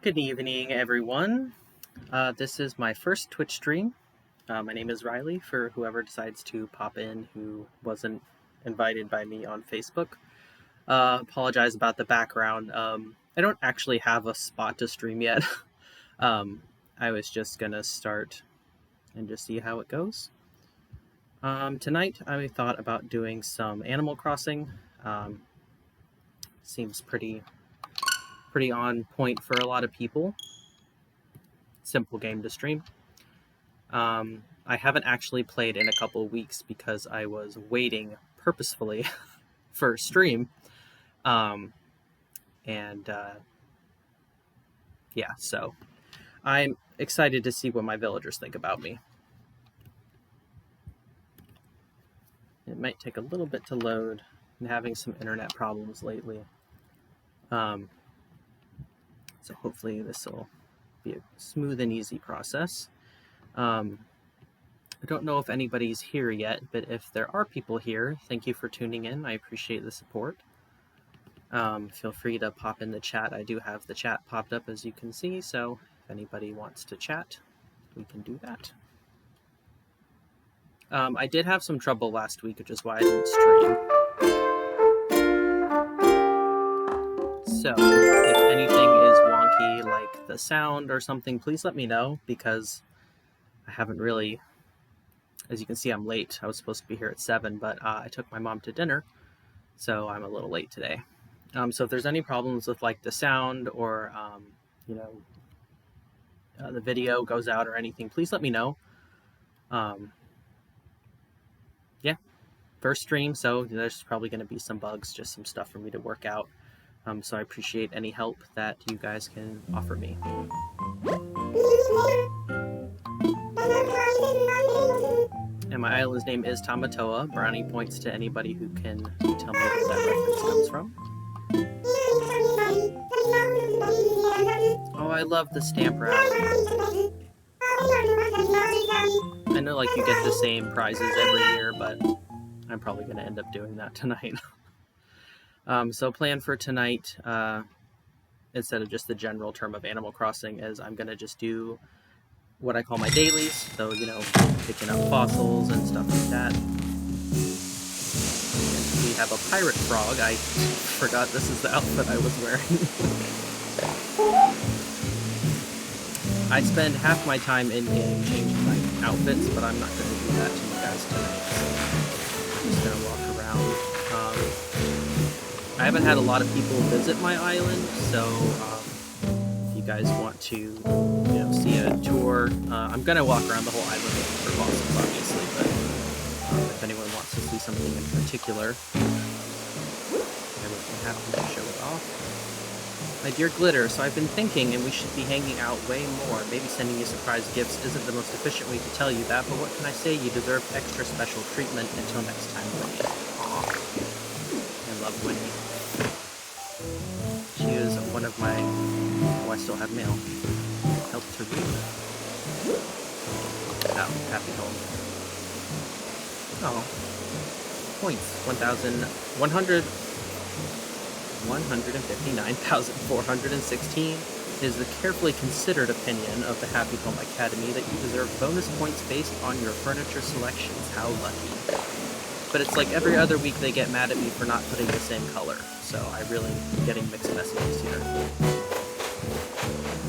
Good evening, everyone. This is my first Twitch stream. My name is Riley, for whoever decides to pop in who wasn't invited by me on Facebook. Apologize about the background. I don't actually have a spot to stream yet. I was just going to start and just see how it goes. Tonight, I thought about doing some Animal Crossing. Seems pretty on point for a lot of people. Simple game to stream. I haven't actually played in a couple of weeks because I was waiting purposefully for a stream. Yeah, so I'm excited to see what my villagers think about me. It might take a little bit to load. I'm having some internet problems lately. So hopefully this will be a smooth and easy process. I don't know if anybody's here yet, but if there are people here, thank you for tuning in. I appreciate the support. Feel free to pop in the chat. I do have the chat popped up, as you can see, so if anybody wants to chat, we can do that. I did have some trouble last week, which is why I didn't stream. So, if anything is wonky, like the sound or something, please let me know, because I haven't really... As you can see, I'm late. I was supposed to be here at 7, but I took my mom to dinner, so I'm a little late today. So if there's any problems with like the sound or, the video goes out or anything, please let me know. Yeah, first stream, so there's probably going to be some bugs, just some stuff for me to work out. So I appreciate any help that you guys can offer me. And my island's name is Tamatoa. Brownie points to anybody who can tell me where that reference comes from. Oh, I love the stamp raffle. I know, like, you get the same prizes every year, but I'm probably going to end up doing that tonight. So plan for tonight, instead of just the general term of Animal Crossing, is I'm going to just do what I call my dailies, so, picking up fossils and stuff like that. And we have a pirate frog. I forgot this is the outfit I was wearing. I spend half my time in-game changing my outfits, but I'm not going to do that to you guys tonight, so I'm just going to walk around. I haven't had a lot of people visit my island, so if you guys want to see a tour. I'm going to walk around the whole island looking for fossils, obviously, but if anyone wants to see something in particular, I would be happy to show it off. My dear Glitter, so I've been thinking, and we should be hanging out way more. Maybe sending you surprise gifts isn't the most efficient way to tell you that, but what can I say? You deserve extra special treatment. Until next time, Winnie. Aww. I love Winnie. She is one of my... Oh, I still have mail. Help to read. Oh, happy home. Oh. Points. 159,416 is the carefully considered opinion of the Happy Home Academy that you deserve bonus points based on your furniture selections. How lucky. But it's like every other week they get mad at me for not putting the same color. So I really am getting mixed messages here.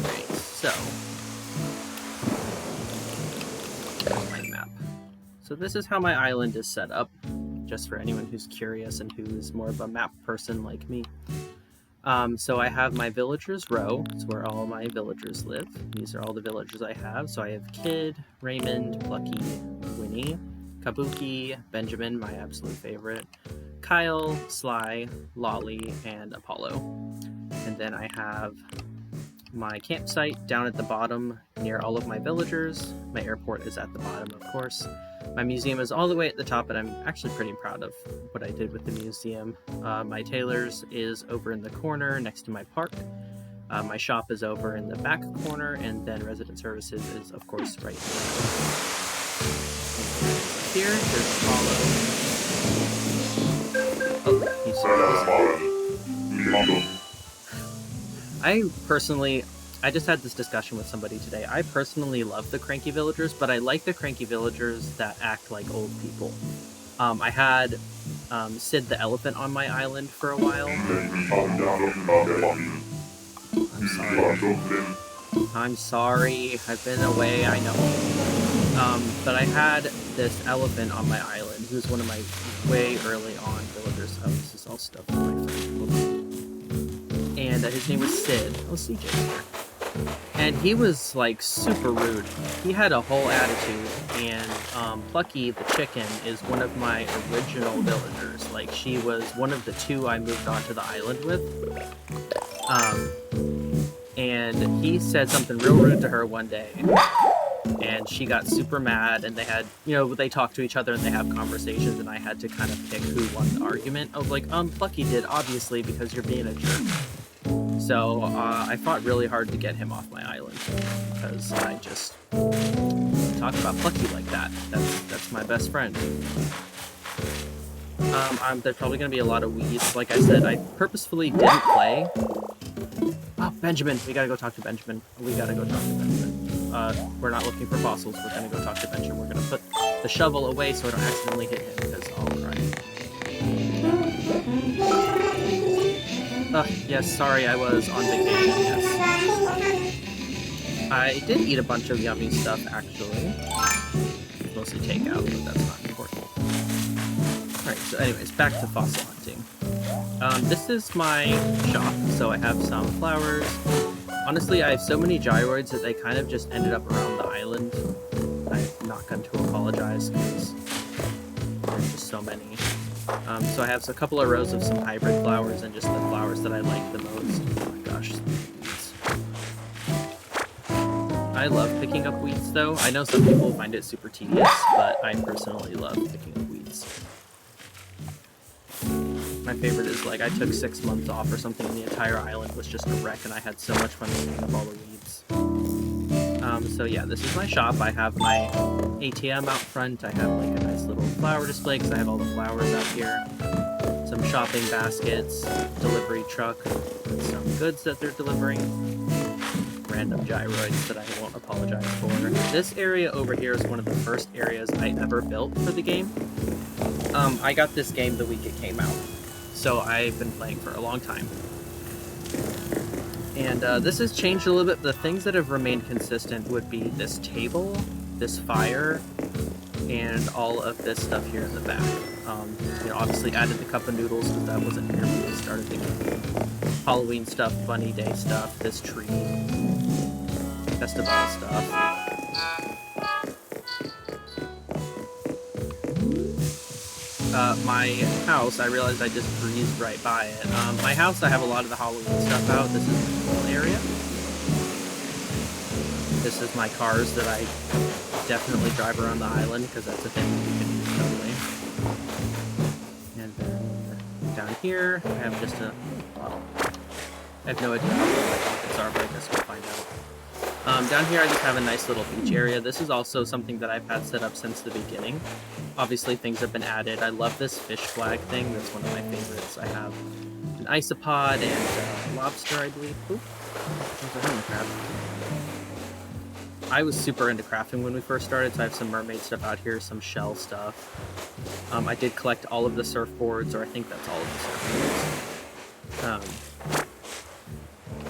Alright, so... There's my map. So this is how my island is set up, just for anyone who's curious and who's more of a map person like me. So I have my villagers row. It's where all my villagers live. These are all the villagers I have. So I have Kid, Raymond, Plucky, Winnie, Kabuki, Benjamin, my absolute favorite, Kyle, Sly, Lolly, and Apollo. And then I have my campsite down at the bottom near all of my villagers. My airport is at the bottom, of course. My museum is all the way at the top, and I'm actually pretty proud of what I did with the museum. My tailor's is over in the corner next to my park. My shop is over in the back corner, and then resident services is, of course, right here. There's Apollo. Oh, he's I personally, I just had this discussion with somebody today. I personally love the cranky villagers, but I like the cranky villagers that act like old people. I had Sid the elephant on my island for a while. I'm sorry. I'm sorry. I've been away, I know. But I had this elephant on my island. He was one of my way early on villagers. Oh, this is all stuff for my friend. Whoops. And his name was Sid. Oh, CJ's here. And he was, like, super rude. He had a whole attitude, and Plucky the chicken is one of my original villagers. Like, she was one of the 2 I moved onto the island with. And he said something real rude to her one day, and she got super mad, and they had, you know, they talk to each other and they have conversations, and I had to kind of pick who won the argument. I was like, Plucky did, obviously, because you're being a jerk. So, I fought really hard to get him off my island, because I just talk about Plucky like that. That's my best friend. There's probably going to be a lot of weeds. Like I said, I purposefully didn't play. Oh, Benjamin! We gotta go talk to Benjamin. We're not looking for fossils. We're gonna go talk to Benjamin. We're gonna put the shovel away so I don't accidentally hit him, because I'll cry. Yes, sorry, I was on vacation, yes. I did eat a bunch of yummy stuff, actually. Mostly takeout, but that's not important. Alright, so anyways, back to fossil hunting. This is my shop, so I have some flowers. Honestly, I have so many gyroids that they kind of just ended up around the island. I'm not going to apologize, because there's just so many. So I have a couple of rows of some hybrid flowers and just the flowers that I like the most. Oh my gosh, weeds. I love picking up weeds, though. I know some people find it super tedious, but I personally love picking up weeds. My favorite is, like, I took 6 months off or something, and the entire island was just a wreck, and I had so much fun picking up all the weeds. So yeah, this is my shop. I have my ATM out front. I have, like, a nice little flower display, because I have all the flowers out here. Some shopping baskets, delivery truck, with some goods that they're delivering. Random gyroids that I won't apologize for. This area over here is one of the first areas I ever built for the game. I got this game the week it came out, so I've been playing for a long time. And this has changed a little bit. The things that have remained consistent would be this table, this fire, and all of this stuff here in the back. You know, obviously added the cup of noodles, because that wasn't here when we started the game. Halloween stuff, Bunny Day stuff, this tree, festival stuff. My house, I realized I just breezed right by it. My house, I have a lot of the Halloween stuff out. This is the pool area. This is my cars that I definitely drive around the island, because that's a thing that you can do totally. And then down here, I have just a bottle. I have no idea how big my pockets are, but I guess we'll find out. Down here I just have a nice little beach area. This is also something that I've had set up since the beginning. Obviously things have been added. I love this fish flag thing. That's one of my favorites. I have an isopod and a lobster, I believe. Oop, there's a hermit crab. I was super into crafting when we first started, so I have some mermaid stuff out here, some shell stuff. I did collect all of the surfboards, or I think that's all of the surfboards.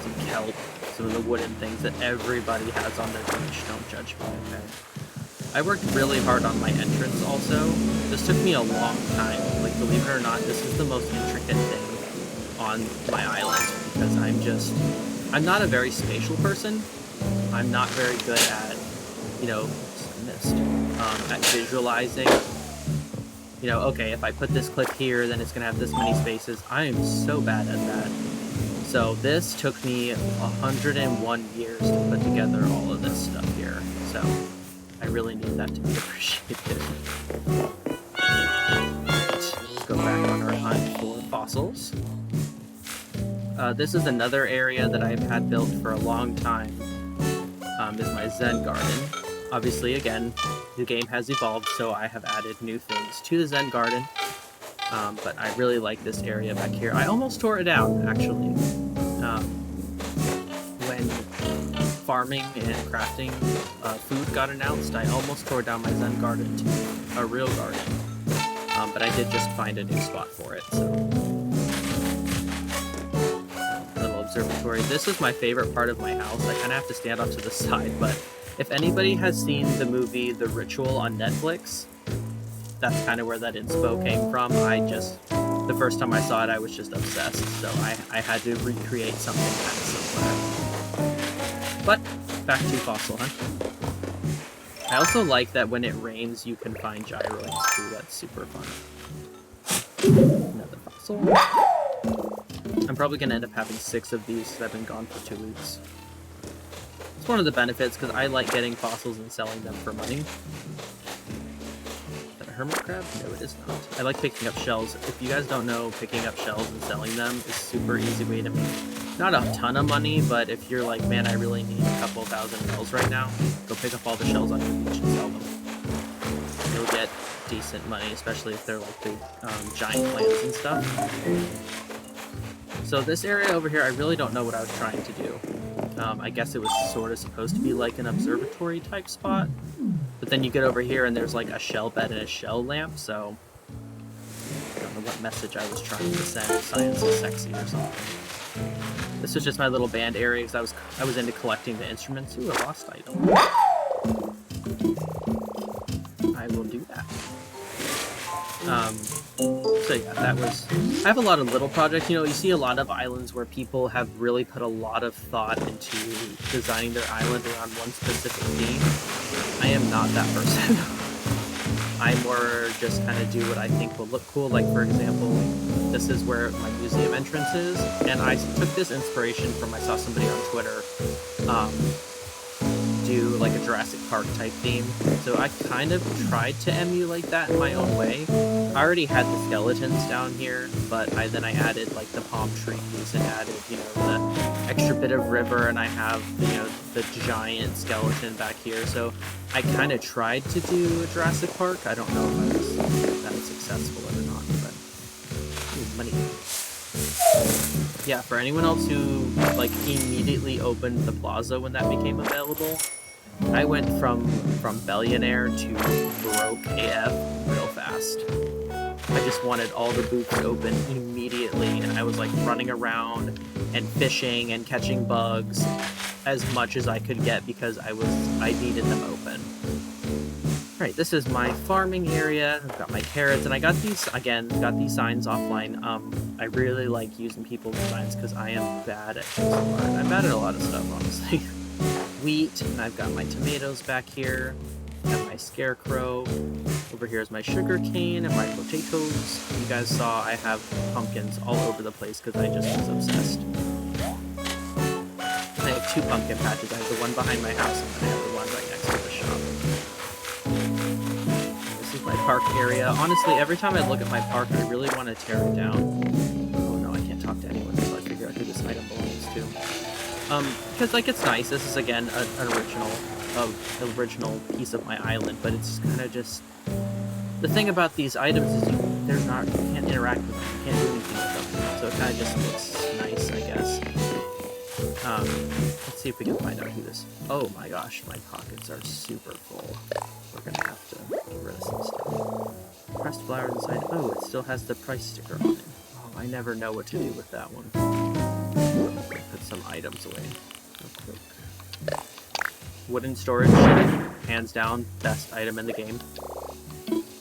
Some kelp, some of the wooden things that everybody has on their beach. Don't judge me, okay? I worked really hard on my entrance also. This took me a long time. Like, believe it or not, this is the most intricate thing on my island, because I'm not a very spatial person. I'm not very good at, you know, at visualizing. You know, okay, if I put this clip here, then it's gonna have this many spaces. I am so bad at that. So this took me 101 years to put together all of this stuff here. So I really need that to be appreciated. Let's go back on our hunt for fossils. This is another area that I've had built for a long time. Is my Zen garden. Obviously, again, the game has evolved, so I have added new things to the Zen garden. But I really like this area back here. I almost tore it down, actually. When farming and crafting food got announced, I almost tore down my Zen garden to a real garden. But I did just find a new spot for it, so. Little observatory. This is my favorite part of my house. I kind of have to stand off to the side, but if anybody has seen the movie The Ritual on Netflix, that's kind of where that inspo came from. The first time I saw it, I was just obsessed, so I had to recreate something kind of similar. But, back to Fossil Hunt. I also like that when it rains, you can find gyroids too. That's super fun. Another fossil. I'm probably going to end up having 6 of these because I've been gone for 2 weeks. It's one of the benefits because I like getting fossils and selling them for money. Is that a hermit crab? No, it is not. I like picking up shells. If you guys don't know, picking up shells and selling them is a super easy way to make not a ton of money, but if you're like, man, I really need a couple thousand shells right now, go pick up all the shells on your beach and sell them. You'll get decent money, especially if they're like big giant plants and stuff. So this area over here, I really don't know what I was trying to do. I guess it was sort of supposed to be like an observatory type spot, but then you get over here and there's like a shell bed and a shell lamp, so I don't know what message I was trying to send. Science is sexy or something. This was just my little band area because I was into collecting the instruments. Ooh, a lost item. I will do that. So yeah, that was... I have a lot of little projects. You know, you see a lot of islands where people have really put a lot of thought into designing their island around one specific theme. I am not that person. I more just kind of do what I think will look cool. Like, for example, this is where my museum entrance is, and I took this inspiration from, I saw somebody on Twitter do like a Jurassic Park type theme, so I kind of tried to emulate that in my own way. I already had the skeletons down here, but then I added like the palm trees and added, you know, the extra bit of river, and I have, you know, the giant skeleton back here, so I kind of tried to do a Jurassic Park. I don't know if I was that successful or not, but ooh, money. Yeah, for anyone else who like immediately opened the plaza when that became available, I went from billionaire to broke AF real fast. I just wanted all the booths open immediately, and I was like running around and fishing and catching bugs as much as I could get because I needed them open. Right, this is my farming area. I've got my carrots, and I got these signs offline. I really like using people's signs because I am bad at pixel art. I'm bad at a lot of stuff, honestly. Wheat, and I've got my tomatoes back here, and my scarecrow. Over here is my sugar cane and my potatoes. You guys saw I have pumpkins all over the place because I just was obsessed. I have 2 pumpkin patches. I have the one behind my house, and then I have the one right next to the shop. My park area. Honestly, every time I look at my park, I really want to tear it down. Oh no, I can't talk to anyone until I figure out who this item belongs to. Because like it's nice. This is again an original piece of my island, but it's kind of just the thing about these items is you can't interact with them. You can't do anything with them. So it kind of just looks nice, I guess. Let's see if we can find out who this. Oh my gosh, my pockets are super full. We're gonna have to get rid of some stuff. Pressed flowers inside. Oh, it still has the price sticker on it. Oh, I never know what to do with that one. Put some items away real quick. Wooden storage, hands down, best item in the game.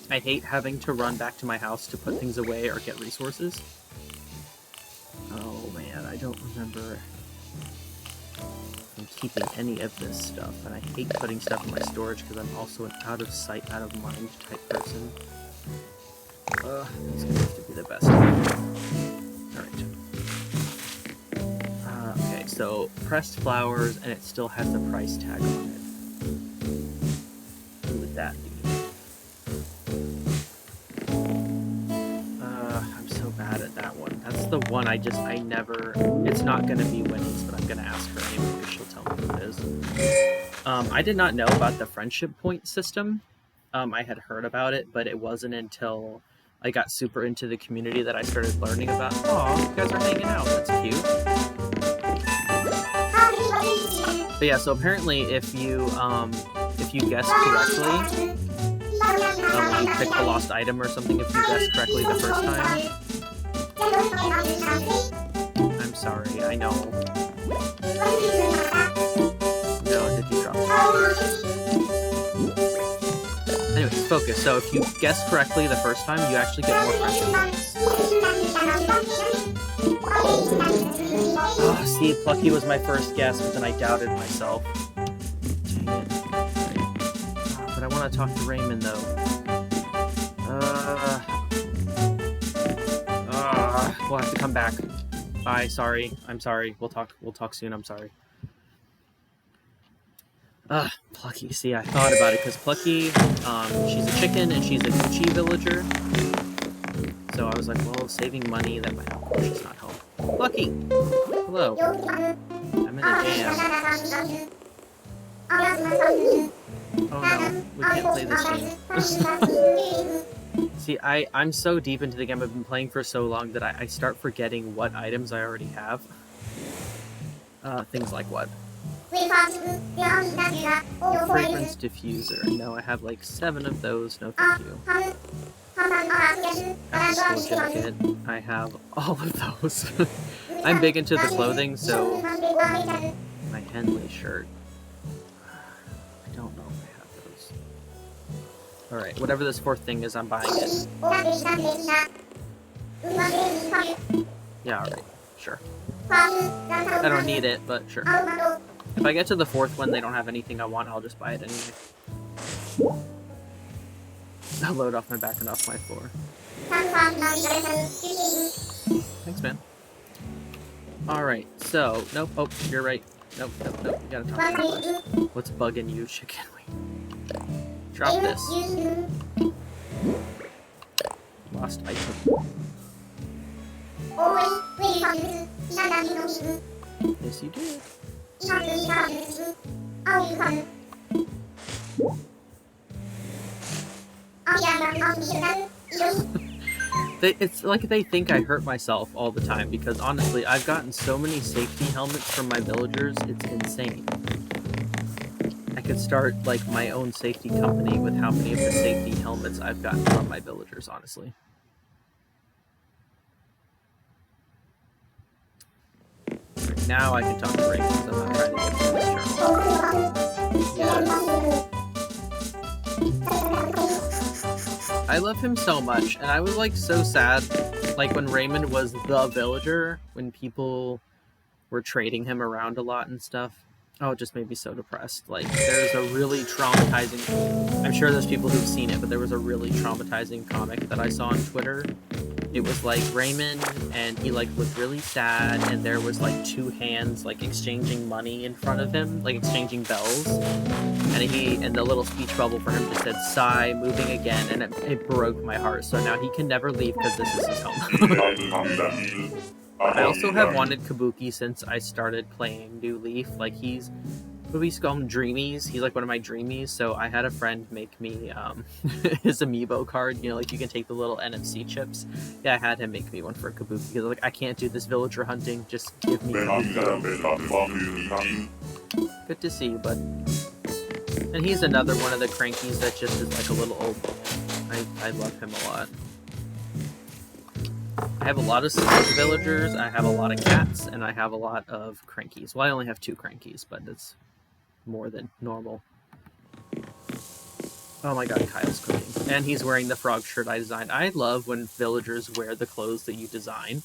I hate having to run back to my house to put things away or get resources. Oh man, I don't remember I'm keeping any of this stuff, and I hate putting stuff in my storage because I'm also an out of sight, out of mind type person. It's gonna have to be the best. Alright. Okay, so pressed flowers, and it still has the price tag on it. Who would that be? I'm so bad at that one. That's the one I never... It's not gonna be Winnie's, but I'm gonna ask her anyway because she'll tell me who it is. I did not know about the friendship point system. I had heard about it, but it wasn't until I got super into the community that I started learning about. Oh, you guys are hanging out. That's cute. But yeah, so apparently if you guess correctly, when you pick a lost item or something, if you guess correctly the first time, I'm sorry, I know. No, did you drop it? Anyways, focus. So if you guess correctly the first time, you actually get more friendship points. Oh, see, Plucky was my first guess, but then I doubted myself. Dang it. But I want to talk to Raymond, though. We'll have to come back. Bye, sorry. I'm sorry. We'll talk soon, I'm sorry. Plucky. See, I thought about it, because Plucky, she's a chicken, and she's a Gucci villager. So I was like, well, saving money, that might help. She's not home. Plucky! Hello. I'm in a jam. Oh no, we can't play this game. See, I'm so deep into the game. I've been playing for so long that I start forgetting what items I already have. Things like what? Fragrance diffuser. No, I have like 7 of those. No, thank you. School jacket. I have all of those. I'm big into the clothing, so my Henley shirt. I don't know if I have those. Alright, whatever this 4th thing is, I'm buying it. Yeah, alright. Sure. I don't need it, but sure. If I get to the 4th one, they don't have anything I want, I'll just buy it anyway. I'll load off my back and off my floor. Thanks, man. Alright, so... Nope, oh, you're right. Nope, you gotta talk to me first. What's bugging you, chicken? Drop this. Lost item. Yes, you did. It's like they think I hurt myself all the time, because honestly, I've gotten so many safety helmets from my villagers, it's insane. I could start like my own safety company with how many of the safety helmets I've gotten from my villagers, honestly. Right, now I can talk to Ray, because I'm not trying to get through this journal. Yes. I love him so much, and I was like so sad, like when Raymond was the villager, when people were trading him around a lot and stuff. Oh, it just made me so depressed. Like, there's a really traumatizing... I'm sure there's people who've seen it, but there was a really traumatizing comic that I saw on Twitter. It was like Raymond, and he like looked really sad, and there was like 2 hands like exchanging money in front of him, like exchanging bells. And the little speech bubble for him just said, "Sigh, moving again," and it broke my heart. So now he can never leave because this is his home. I also have wanted Kabuki since I started playing New Leaf. Like, we used to call him Dreamies. He's like one of my Dreamies. So I had a friend make me his amiibo card. You know, like you can take the little NFC chips. Yeah, I had him make me one for Kabuki because like I can't do this villager hunting. Just give me. Good to see you, bud. And he's another one of the crankies that just is like a little old man. I love him a lot. I have a lot of villagers, I have a lot of cats, and I have a lot of crankies. Well, I only have 2 crankies, but it's more than normal. Oh my god, Kyle's cooking. And he's wearing the frog shirt I designed. I love when villagers wear the clothes that you design.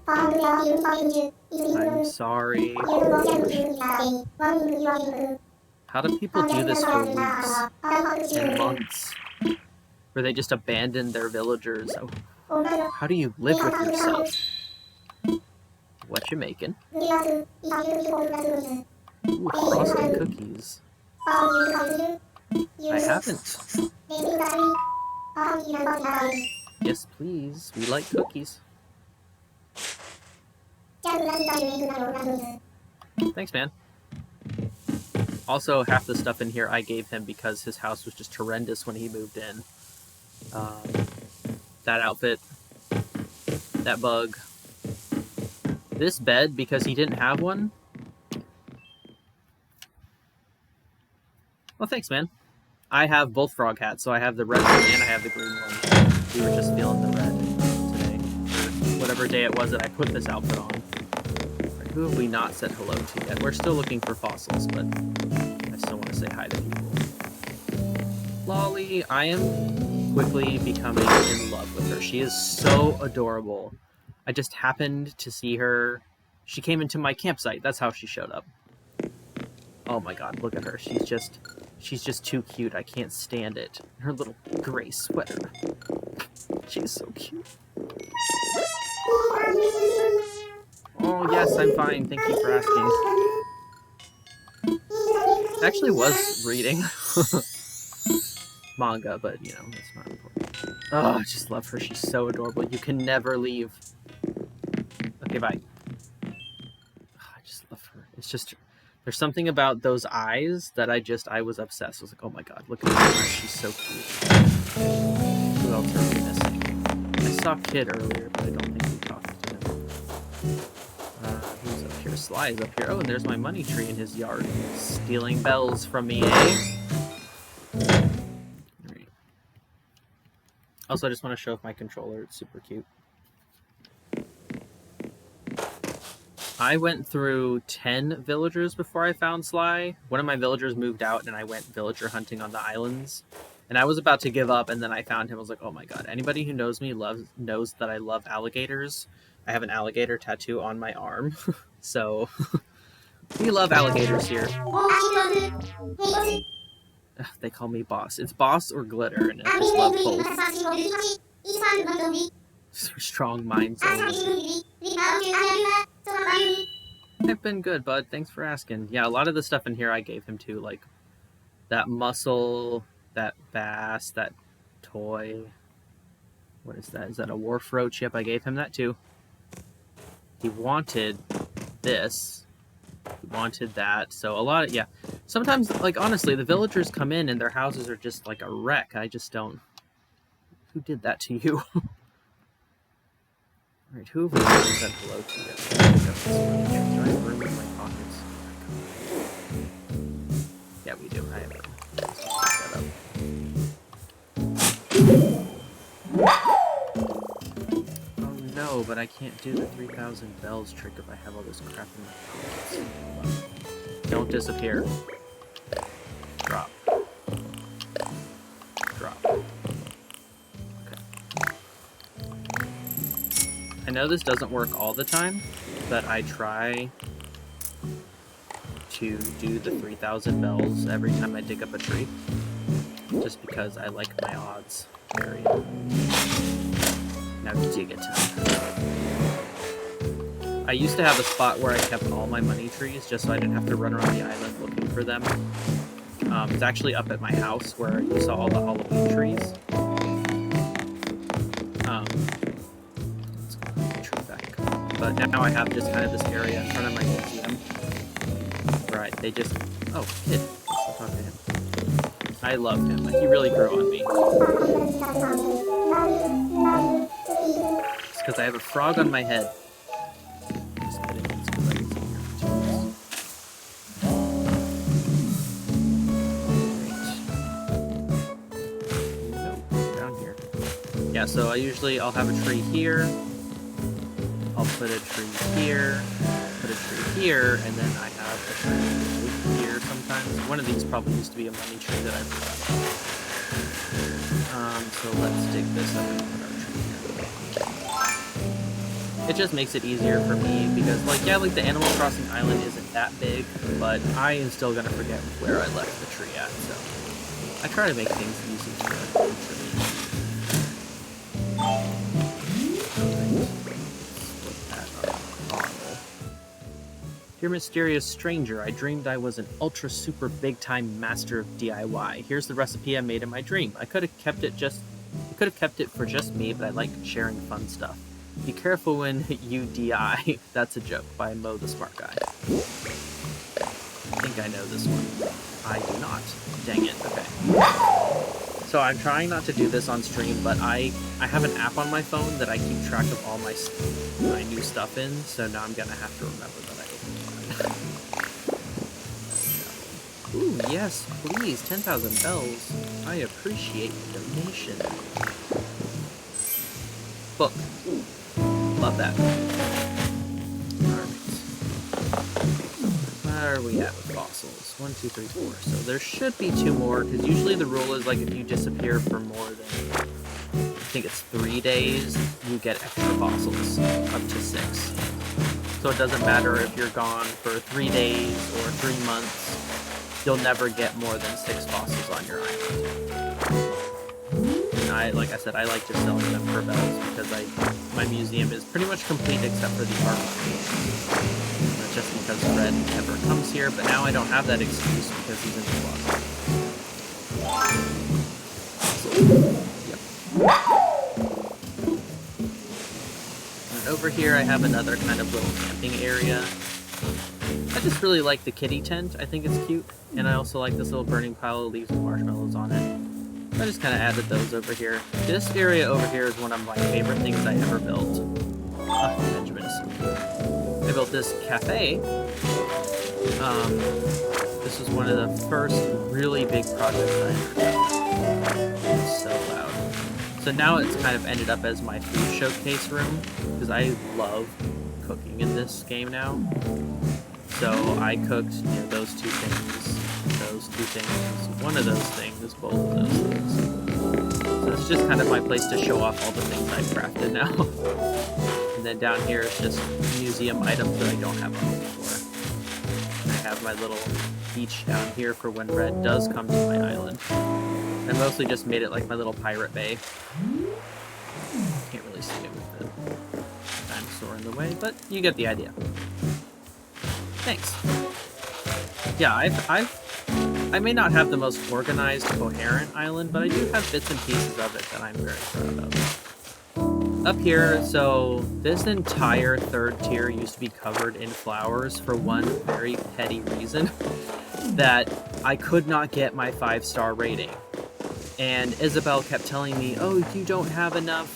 I'm sorry. How do people do this for weeks and months? Where they just abandon their villagers? How do you live with yourself? What you making? Ooh, frosted cookies. I haven't. Yes, please. We like cookies. Thanks, man. Also, half the stuff in here I gave him because his house was just horrendous when he moved in. That outfit. That bug. This bed, because he didn't have one, Well, thanks, man. I have both frog hats, so I have the red one and I have the green one. We were just feeling the red today. Or whatever day it was that I put this outfit on. Right, who have we not said hello to yet? We're still looking for fossils, but I still want to say hi to people. Lolly, I am quickly becoming in love with her. She is so adorable. I just happened to see her. She came into my campsite. That's how she showed up. Oh my god, look at her. She's just too cute. I can't stand it. Her little gray sweater. She's so cute. Oh yes, I'm fine. Thank you for asking. I actually was reading manga, but you know, it's not important. Oh, I just love her. She's so adorable. You can never leave. Okay, bye. Oh, I just love her. It's just, there's something about those eyes that I was obsessed. I was like, oh my god, look at her eyes. She's so cute. Who else are we missing? I saw Kid earlier, but I don't think we talked to him. Who's up here? Sly is up here. Oh, and there's my money tree in his yard. Stealing bells from me, eh? Alright. Also, I just want to show off my controller. It's super cute. I went through 10 villagers before I found Sly. One of my villagers moved out and I went villager hunting on the islands. And I was about to give up and then I found him. I was like, oh my god. Anybody who knows me knows that I love alligators. I have an alligator tattoo on my arm. So, we love alligators here. They call me Boss. It's Boss or Glitter and I just love both. Strong minds only. I've been good, bud. Thanks for asking. Yeah, a lot of the stuff in here I gave him too, like that mussel, that bass, that toy. What is that? Is that a wharf roach? Yep, I gave him that too. He wanted this. He wanted that. So a lot of, yeah. Sometimes, like, honestly, the villagers come in and their houses are just like a wreck. I just don't... Who did that to you? Alright, who have we not said hello to yet? Do I have room in my pockets? Yeah, we do. I have room. Oh no, but I can't do the 3,000 bells trick if I have all this crap in my pockets. Don't disappear. Drop. Drop. I know this doesn't work all the time, but I try to do the 3,000 bells every time I dig up a tree, just because I like my odds. Area. Now dig it. I used to have a spot where I kept all my money trees, just so I didn't have to run around the island looking for them. It's actually up at my house where you saw all the Halloween trees. But now I have just kind of this area in front of my museum. Right, they just... Oh, Kid. I'll talk to him. I loved him. He really grew on me. It's because I have a frog on my head. Just kidding. It's because I get some Great. Down here. Yeah, so I'll have a tree here. I'll put a tree here, put a tree here, and then I have a tree here sometimes. One of these probably used to be a money tree that I forgot. So let's dig this up and put our tree here. It just makes it easier for me because, like, yeah, like the Animal Crossing island isn't that big, but I am still gonna forget where I left the tree at, so I try to make things easy for me. Dear mysterious stranger, I dreamed I was an ultra super big time master of DIY. Here's the recipe I made in my dream. I could have kept it for just me, but I like sharing fun stuff. Be careful when you DI. That's a joke by Mo the Smart Guy. I think I know this one. I do not. Dang it. Okay. So I'm trying not to do this on stream, but I have an app on my phone that I keep track of all my new stuff in, so now I'm gonna have to remember that I opened Ooh, yes, please. 10,000 bells. I appreciate the donation. Book. Love that. Alright. Where are we at with fossils? 1, 2, 3, 4. So there should be 2 more, because usually the rule is like if you disappear for more than, I think it's 3 days, you get extra fossils, up to 6. So it doesn't matter if you're gone for 3 days or 3 months, you'll never get more than 6 fossils on your island. And like I said, I like just selling them for bells because my museum is pretty much complete except for the art. That's just because Red never comes here, but now I don't have that excuse because he's in the closet. Yep. And over here I have another kind of little camping area. I just really like the kitty tent. I think it's cute. And I also like this little burning pile of leaves with marshmallows on it. I just kind of added those over here. This area over here is one of my favorite things I ever built. Benjamin's. I built this cafe. This was one of the first really big projects I ever did. It's so loud. So now it's kind of ended up as my food showcase room, because I love cooking in this game now. So I cooked, those 2 things, those 2 things, one of those things, both of those things. So it's just kind of my place to show off all the things I've crafted now. And then down here is just museum items that I don't have a home for. And I have my little beach down here for when Red does come to my island. I mostly just made it like my little pirate bay. Can't really see it with the dinosaur in the way, but you get the idea. Thanks. Yeah, I may not have the most organized, coherent island, but I do have bits and pieces of it that I'm very proud of. Up here, so this entire 3rd tier used to be covered in flowers for one very petty reason, that I could not get my 5-star rating. And Isabel kept telling me, oh, you don't have enough.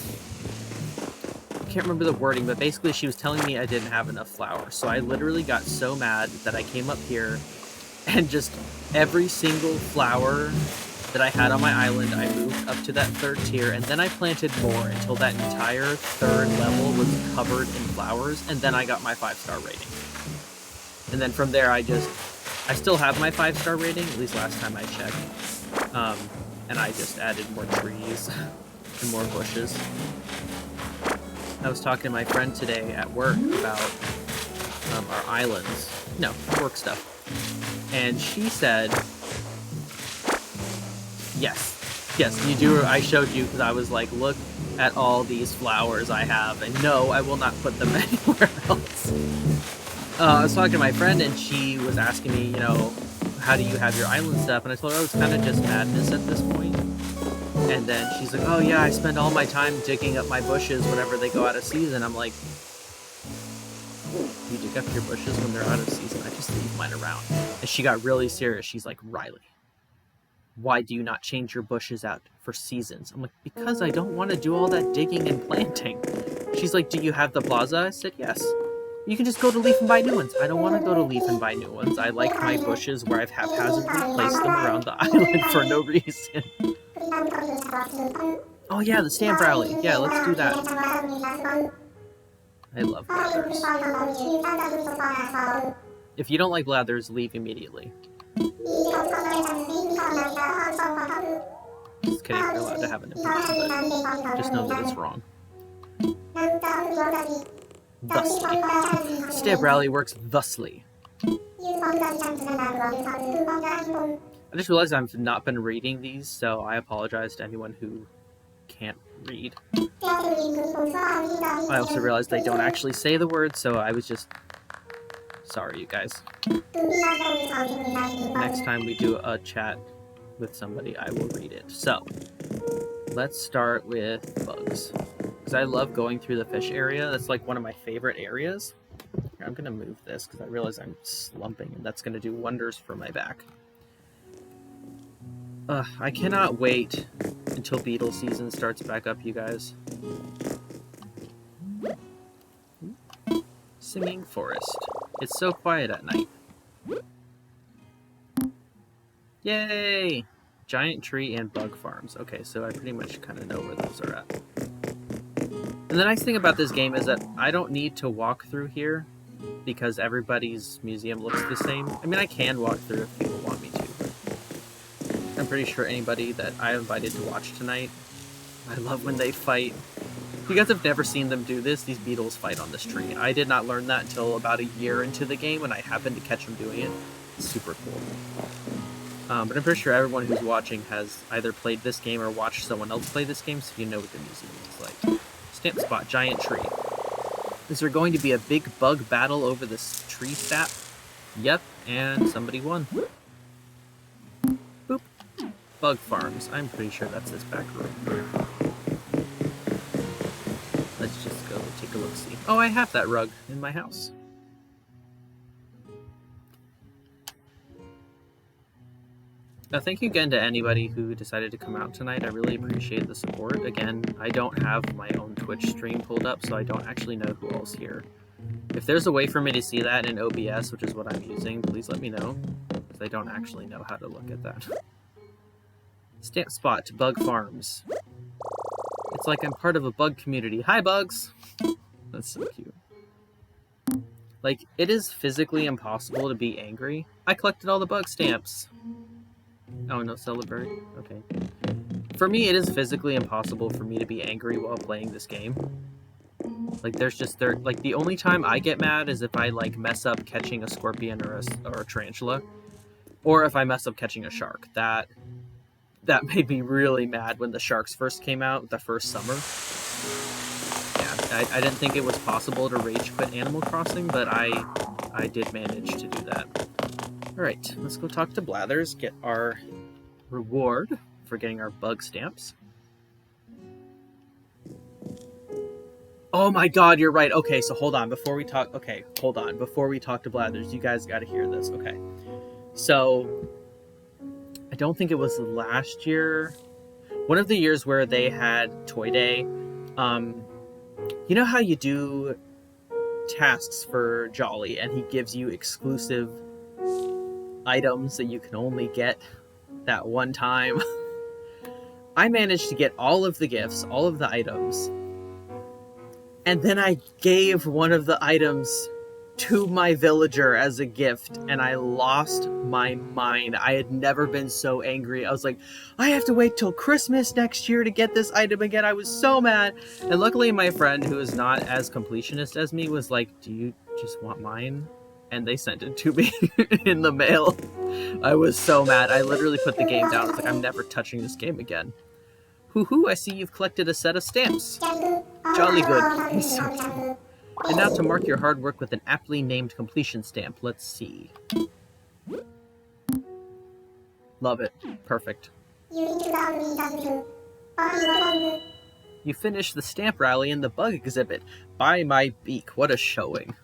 I can't remember the wording, but basically she was telling me I didn't have enough flowers. So I literally got so mad that I came up here and just every single flower that I had on my island, I moved up to that 3rd tier, and then I planted more until that entire 3rd level was covered in flowers, and then I got my 5-star rating. And then from there, I still have my 5-star rating, at least last time I checked. And I just added more trees and more bushes. I was talking to my friend today at work about our islands. No, work stuff. And she said, yes, you do. I showed you because I was like, look at all these flowers I have. And no, I will not put them anywhere else. I was talking to my friend and she was asking me, how do you have your island stuff? And I told her, it's kind of just madness at this point. And then she's like, oh yeah, I spend all my time digging up my bushes whenever they go out of season. I'm like, you dig up your bushes when they're out of season? I just leave mine around. And she got really serious. She's like, Riley, why do you not change your bushes out for seasons? I'm like, because I don't want to do all that digging and planting. She's like, do you have the plaza? I said, yes. You can just go to Leaf and buy new ones. I don't want to go to Leaf and buy new ones. I like my bushes where I've haphazardly placed them around the island for no reason. Oh yeah, the stamp rally. Yeah, let's do that. I love blathers. If you don't like blathers, leave immediately. Just kidding, you're allowed to have an opinion, but just know that it's wrong. Thusly. Stamp rally works thusly. I just realized I've not been reading these, so I apologize to anyone who can't read. I also realized they don't actually say the words, so I was just... Sorry, you guys. Next time we do a chat with somebody, I will read it. So, let's start with bugs. Because I love going through the fish area. That's like one of my favorite areas. Here, I'm going to move this because I realize I'm slumping, and that's going to do wonders for my back. I cannot wait until beetle season starts back up, you guys. Singing forest. It's so quiet at night. Yay! Giant tree and bug farms. Okay, so I pretty much kind of know where those are at. And the nice thing about this game is that I don't need to walk through here because everybody's museum looks the same. I mean, I can walk through if people want me to, but I'm pretty sure anybody that I invited to watch tonight, I love when they fight. If you guys have never seen them do this, these beetles fight on this tree. I did not learn that until about a year into the game when I happened to catch them doing it. It's super cool. But I'm pretty sure everyone who's watching has either played this game or watched someone else play this game, so you know what the museum is like. Stamp spot, giant tree. Is there going to be a big bug battle over this tree sap? Yep, and somebody won. Boop. Bug farms. I'm pretty sure that's this back room. Let's just go take a look-see. Oh, I have that rug in my house. Thank you again to anybody who decided to come out tonight. I really appreciate the support. Again, I don't have my own Twitch stream pulled up, so I don't actually know who all's here. If there's a way for me to see that in OBS, which is what I'm using, please let me know, because I don't actually know how to look at that. Stamp spot, bug farms. It's like I'm part of a bug community. Hi, bugs! That's so cute. Like, it is physically impossible to be angry. I collected all the bug stamps. Oh, no celebrate? Okay. For me, it is physically impossible for me to be angry while playing this game. Like, like, the only time I get mad is if I, like, mess up catching a scorpion or a tarantula. Or if I mess up catching a shark. That made me really mad when the sharks first came out, the first summer. Yeah, I didn't think it was possible to rage quit Animal Crossing, but I did manage to do that. Alright, let's go talk to Blathers, get our reward for getting our bug stamps. Oh my god, you're right. Okay, so hold on, before we talk to Blathers, you guys gotta hear this, okay. So, I don't think it was last year, one of the years where they had Toy Day, you know how you do tasks for Jolly, and he gives you exclusive items that you can only get that one time? I managed to get all of the gifts, all of the items, and then I gave one of the items to my villager as a gift, and I lost my mind. I had never been so angry. I was like, I have to wait till Christmas next year to get this item again. I was so mad. And luckily my friend, who is not as completionist as me, was like, do you just want mine? And they sent it to me in the mail. I was so mad. I literally put the game down. I was like, I'm never touching this game again. Hoo-hoo, I see you've collected a set of stamps. Jolly good. He's so cute. And now to mark your hard work with an aptly named completion stamp. Let's see. Love it. Perfect. You finished the stamp rally in the bug exhibit. By my beak, what a showing.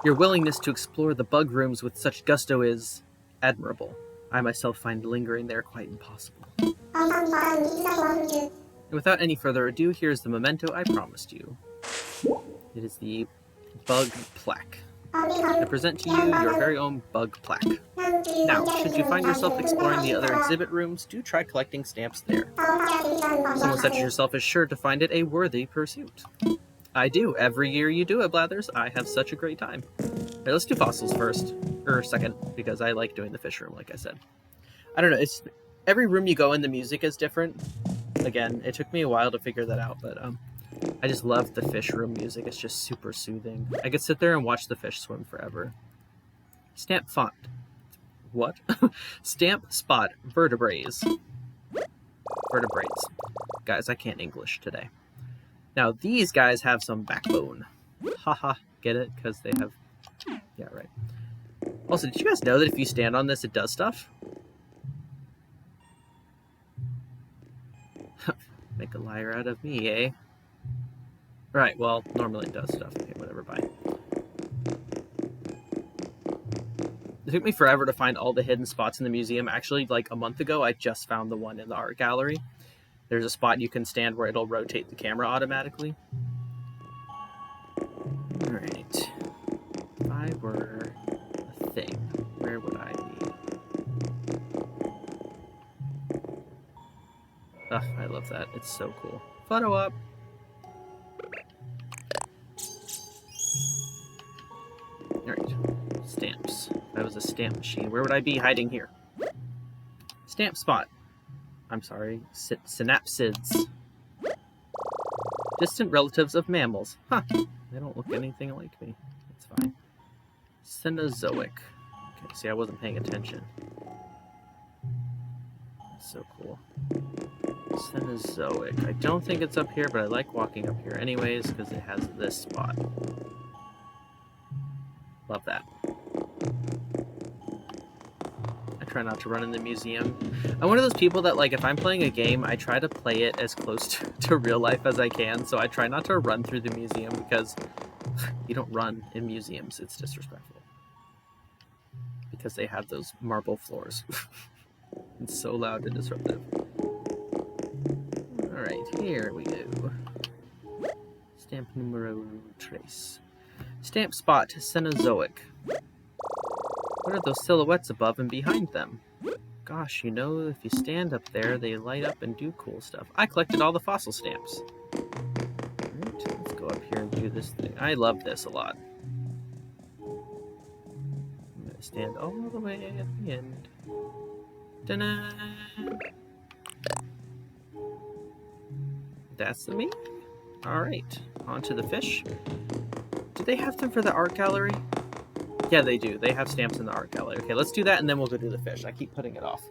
Your willingness to explore the bug rooms with such gusto is admirable. I myself find lingering there quite impossible. And without any further ado, here's the memento I promised you. It is the bug plaque. I present to you your very own bug plaque. Now, should you find yourself exploring the other exhibit rooms, do try collecting stamps there. Someone such as yourself is sure to find it a worthy pursuit. I do. Every year you do it, Blathers. I have such a great time. Right, let's do fossils first. Or second, because I like doing the fish room, like I said. I don't know, it's every room you go in, the music is different. Again, it took me a while to figure that out, but I just love the fish room music. It's just super soothing. I could sit there and watch the fish swim forever. Stamp font. What? Stamp spot. Vertebrates. Vertebrates. Guys, I can't English today. Now, these guys have some backbone. Haha, get it? Because they have... Yeah, right. Also, did you guys know that if you stand on this, it does stuff? Make a liar out of me, eh? Right, well, normally it does stuff. Okay, whatever, bye. It took me forever to find all the hidden spots in the museum. Actually, like a month ago, I just found the one in the art gallery. There's a spot you can stand where it'll rotate the camera automatically. Alright. I were a thing, where would I be? Ugh, I love that. It's so cool. Photo up. Alright. Stamps. If I was a stamp machine, where would I be hiding here? Stamp spot. I'm sorry. Synapsids. Distant relatives of mammals. Huh. They don't look anything like me. That's fine. Cenozoic. Okay, see, I wasn't paying attention. That's so cool. Cenozoic. I don't think it's up here, but I like walking up here anyways because it has this spot. Love that. I try not to run in the museum. I'm one of those people that, like, if I'm playing a game, I try to play it as close to real life as I can, so I try not to run through the museum because you don't run in museums. It's disrespectful. Because they have those marble floors. It's so loud and disruptive. Alright, here we go. Stamp numero trace. Stamp spot, Cenozoic. What are those silhouettes above and behind them? Gosh, you know, if you stand up there, they light up and do cool stuff. I collected all the fossil stamps. Alright, let's go up here and do this thing. I love this a lot. I'm going to stand all the way at the end. Ta-da! That's the meat. Alright, on to the fish. Do they have them for the art gallery? Yeah, they do. They have stamps in the art gallery. Okay, let's do that and then we'll go do the fish. I keep putting it off.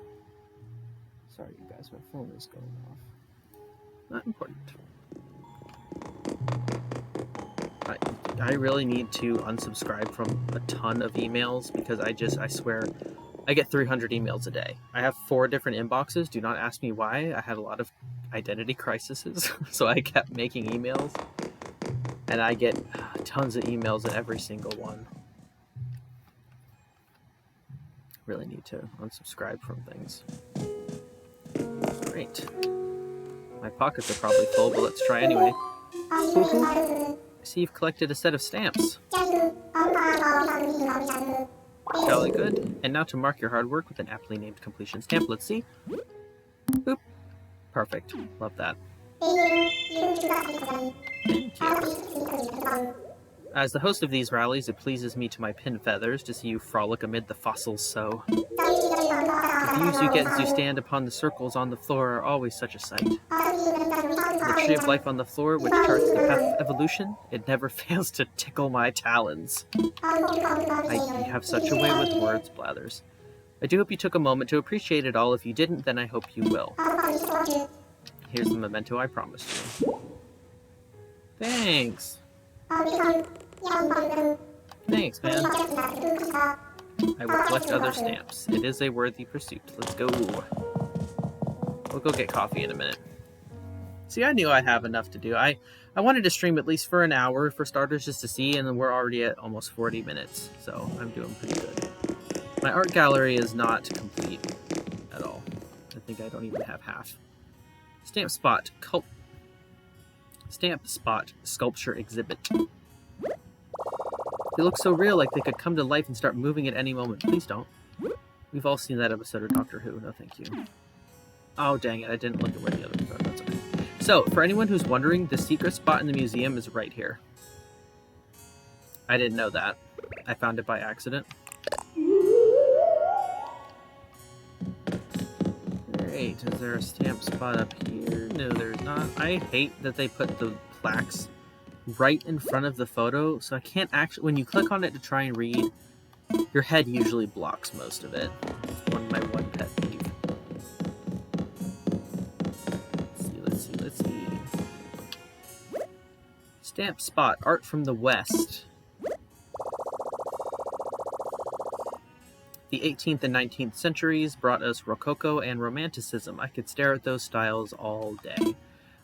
Sorry, you guys, my phone is going off. Not important. I really need to unsubscribe from a ton of emails because I swear, I get 300 emails a day. I have 4 different inboxes. Do not ask me why. I had a lot of identity crises, so I kept making emails. And I get tons of emails in every single one. Really need to unsubscribe from things. Great. My pockets are probably full, but let's try anyway. I see you've collected a set of stamps. Jolly good. And now to mark your hard work with an aptly named completion stamp. Let's see. Boop. Perfect. Love that. Thank you. As the host of these rallies, it pleases me to my pin feathers to see you frolic amid the fossils so. The views you get as you stand upon the circles on the floor are always such a sight. The tree of life on the floor, which charts the path of evolution, it never fails to tickle my talons. You have such a way with words, Blathers. I do hope you took a moment to appreciate it all. If you didn't, then I hope you will. Here's the memento I promised you. Thanks. Thanks, man. I will collect other stamps. It is a worthy pursuit. Let's go. We'll go get coffee in a minute. See, I knew I have enough to do. I wanted to stream at least for an hour for starters just to see, and then we're already at almost 40 minutes, so I'm doing pretty good. My art gallery is not complete at all. I think I don't even have half. Stamp spot sculpture exhibit. They look so real, like they could come to life and start moving at any moment. Please don't. We've all seen that episode of Doctor Who. No, thank you. Oh, dang it. I didn't look at where the other ones are. That's okay. So, for anyone who's wondering, the secret spot in the museum is right here. I didn't know that. I found it by accident. Great. Is there a stamp spot up here? No, there's not. I hate that they put the plaques right in front of the photo, so I can't actually, when you click on it to try and read, your head usually blocks most of it. It's my one pet peeve. Let's see. Stamp spot, art from the West. The 18th and 19th centuries brought us Rococo and Romanticism. I could stare at those styles all day.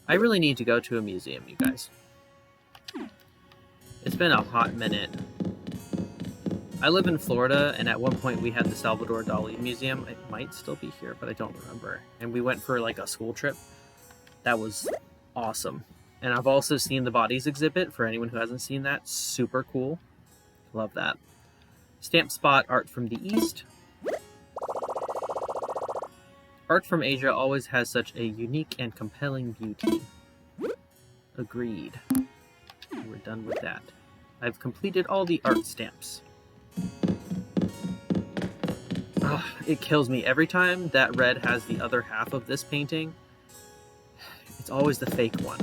I really need to go to a museum, you guys. It's been a hot minute. I live in Florida, and at one point we had the Salvador Dali Museum. It might still be here, but I don't remember. And we went for like a school trip. That was awesome. And I've also seen the Bodies exhibit, for anyone who hasn't seen that. Super cool. Love that. Stamp spot, art from the East. Art from Asia always has such a unique and compelling beauty. Agreed. We're done with that. I've completed all the art stamps. Ugh, it kills me every time that red has the other half of this painting. It's always the fake one.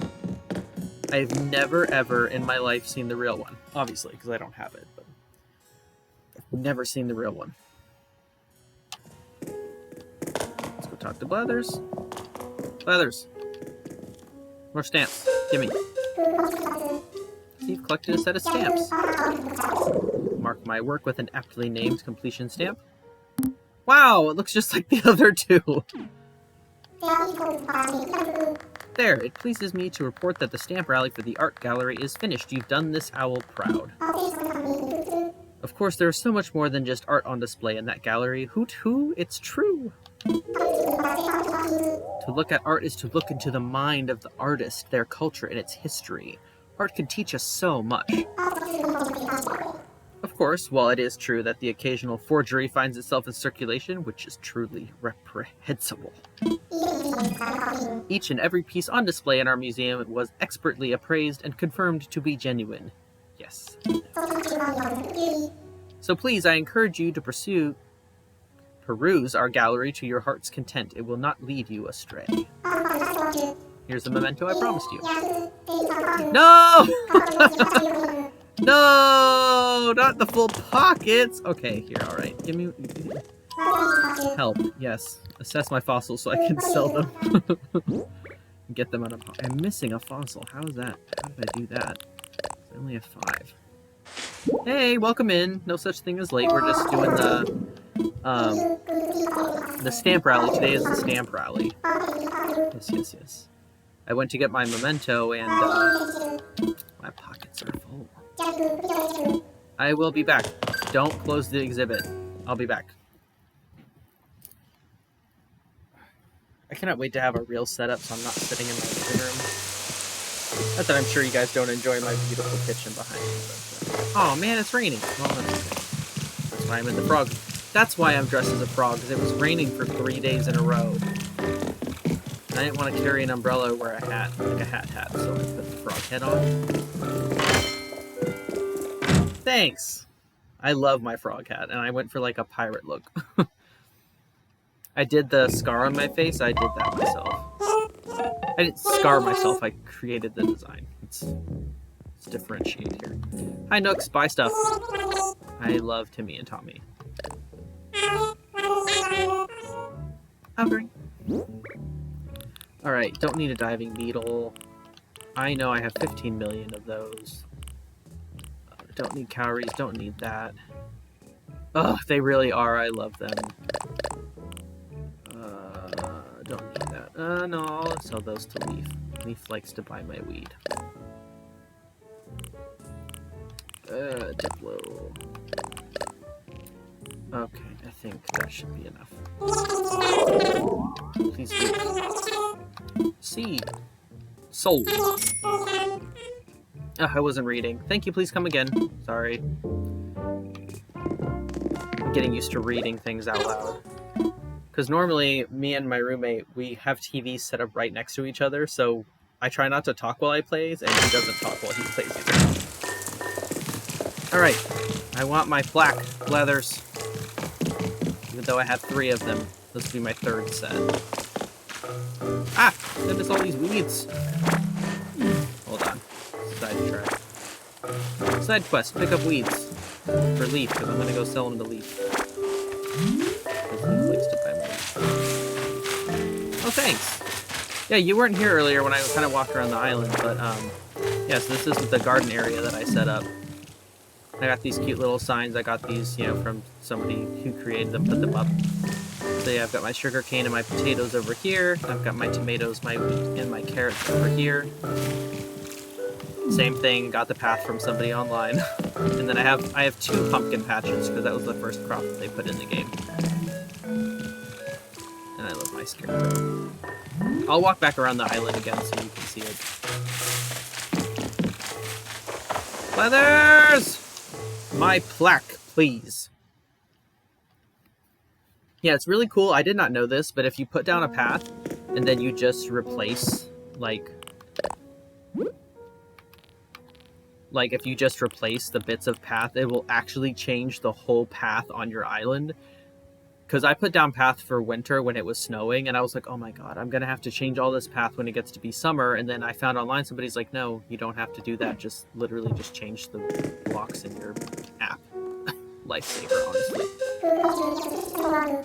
I've never ever in my life seen the real one. Obviously, because I don't have it, but I've never seen the real one. Let's go talk to Blathers. Blathers! More stamps. Gimme. You've collected a set of stamps. Mark my work with an aptly named completion stamp. Wow, it looks just like the other two. There, it pleases me to report that the stamp rally for the art gallery is finished. You've done this owl proud. Of course, there is so much more than just art on display in that gallery. Hoot hoo, it's true. To look at art is to look into the mind of the artist, their culture, and its history. Art can teach us so much. Of course, while it is true that the occasional forgery finds itself in circulation, which is truly reprehensible. Each and every piece on display in our museum was expertly appraised and confirmed to be genuine. Yes. So please, I encourage you to peruse our gallery to your heart's content. It will not lead you astray. Here's the memento I promised you. No! No! Not the full pockets! Okay, here, alright. Give me... Help, yes. Assess my fossils so I can sell them. Get them out of... I'm missing a fossil. How is that? How did I do that? I only have 5. Hey, welcome in. No such thing as late. We're just doing the stamp rally. Today is the stamp rally. Yes, yes, yes. I went to get my memento and my pockets are full. I will be back. Don't close the exhibit. I'll be back. I cannot wait to have a real setup so I'm not sitting in my living room. Not that I'm sure you guys don't enjoy my beautiful kitchen behind me, but... oh man, it's raining. Well, that's okay. That's why I'm in the frog. That's why I'm dressed as a frog, because it was raining for 3 days in a row. And I didn't want to carry an umbrella or wear a hat, like a hat, so I put the frog head on. Thanks! I love my frog hat, and I went for like a pirate look. I did the scar on my face, I did that myself. I didn't scar myself, I created the design. Let's differentiate here. Hi Nooks, buy stuff. I love Timmy and Tommy. Okay. Alright, don't need a diving beetle. I know I have 15 million of those. Don't need calories, don't need that. Ugh, they really are, I love them. Don't need that. No, I'll sell those to Leaf. Leaf likes to buy my weed. Diplo. Okay, I think that should be enough. Please do. Seed. Sold. I wasn't reading. Thank you, please come again. Sorry. I'm getting used to reading things out loud. Because normally, me and my roommate, we have TVs set up right next to each other, so I try not to talk while I play, and he doesn't talk while he plays either. Alright, I want my black leathers. Even though I have 3 of them, this will be my 3rd set. Ah! Goodness, all these weeds! Hold on. Sidetrack. Side quest, pick up weeds. For Leaf, because I'm going to go sell them to Leaf. Oh, thanks. Yeah, you weren't here earlier when I kind of walked around the island, but, yes, this is the garden area that I set up. I got these cute little signs. I got these, you know, from somebody who created them, put them up. So yeah, I've got my sugar cane and my potatoes over here. I've got my tomatoes, my wheat, and my carrots over here. Same thing, got the path from somebody online. And then I have 2 pumpkin patches, because that was the first crop that they put in the game. And I love my scarecrow. I'll walk back around the island again so you can see it. Leathers! My Please. Yeah, it's really cool. I did not know this, but if you put down a path and then you just replace, like if you just replace the bits of path, it will actually change the whole path on your island. Because I put down path for winter when it was snowing, and I was like, oh my god, I'm going to have to change all this path when it gets to be summer. And then I found online somebody's like, no, you don't have to do that. Just literally just change the blocks in your app. Lifesaver, honestly.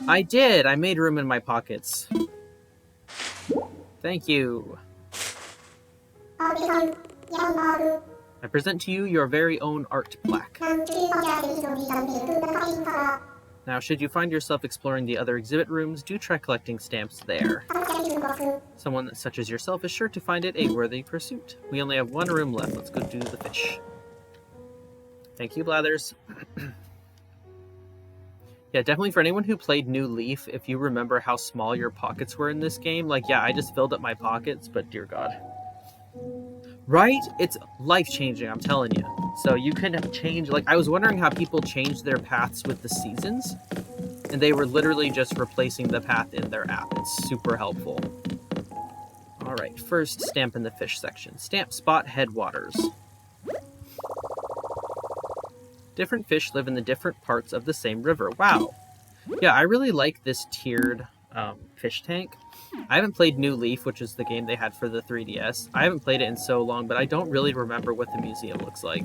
I did! I made room in my pockets. Thank you. I present to you your very own art plaque. Now, should you find yourself exploring the other exhibit rooms, do try collecting stamps there. Someone such as yourself is sure to find it a worthy pursuit. We only have one room left. Let's go do the fish. Thank you, Blathers. Yeah, definitely for anyone who played New Leaf, if you remember how small your pockets were in this game, like, yeah, I just filled up my pockets, but dear God. Right? It's life-changing, I'm telling you. So you can change, like, I was wondering how people changed their paths with the seasons, and they were literally just replacing the path in their app. It's super helpful. All right, first, stamp in the fish section. Stamp spot headwaters. Different fish live in the different parts of the same river. Wow. Yeah, I really like this tiered fish tank. I haven't played New Leaf, which is the game they had for the 3DS. I haven't played it in so long, but I don't really remember what the museum looks like.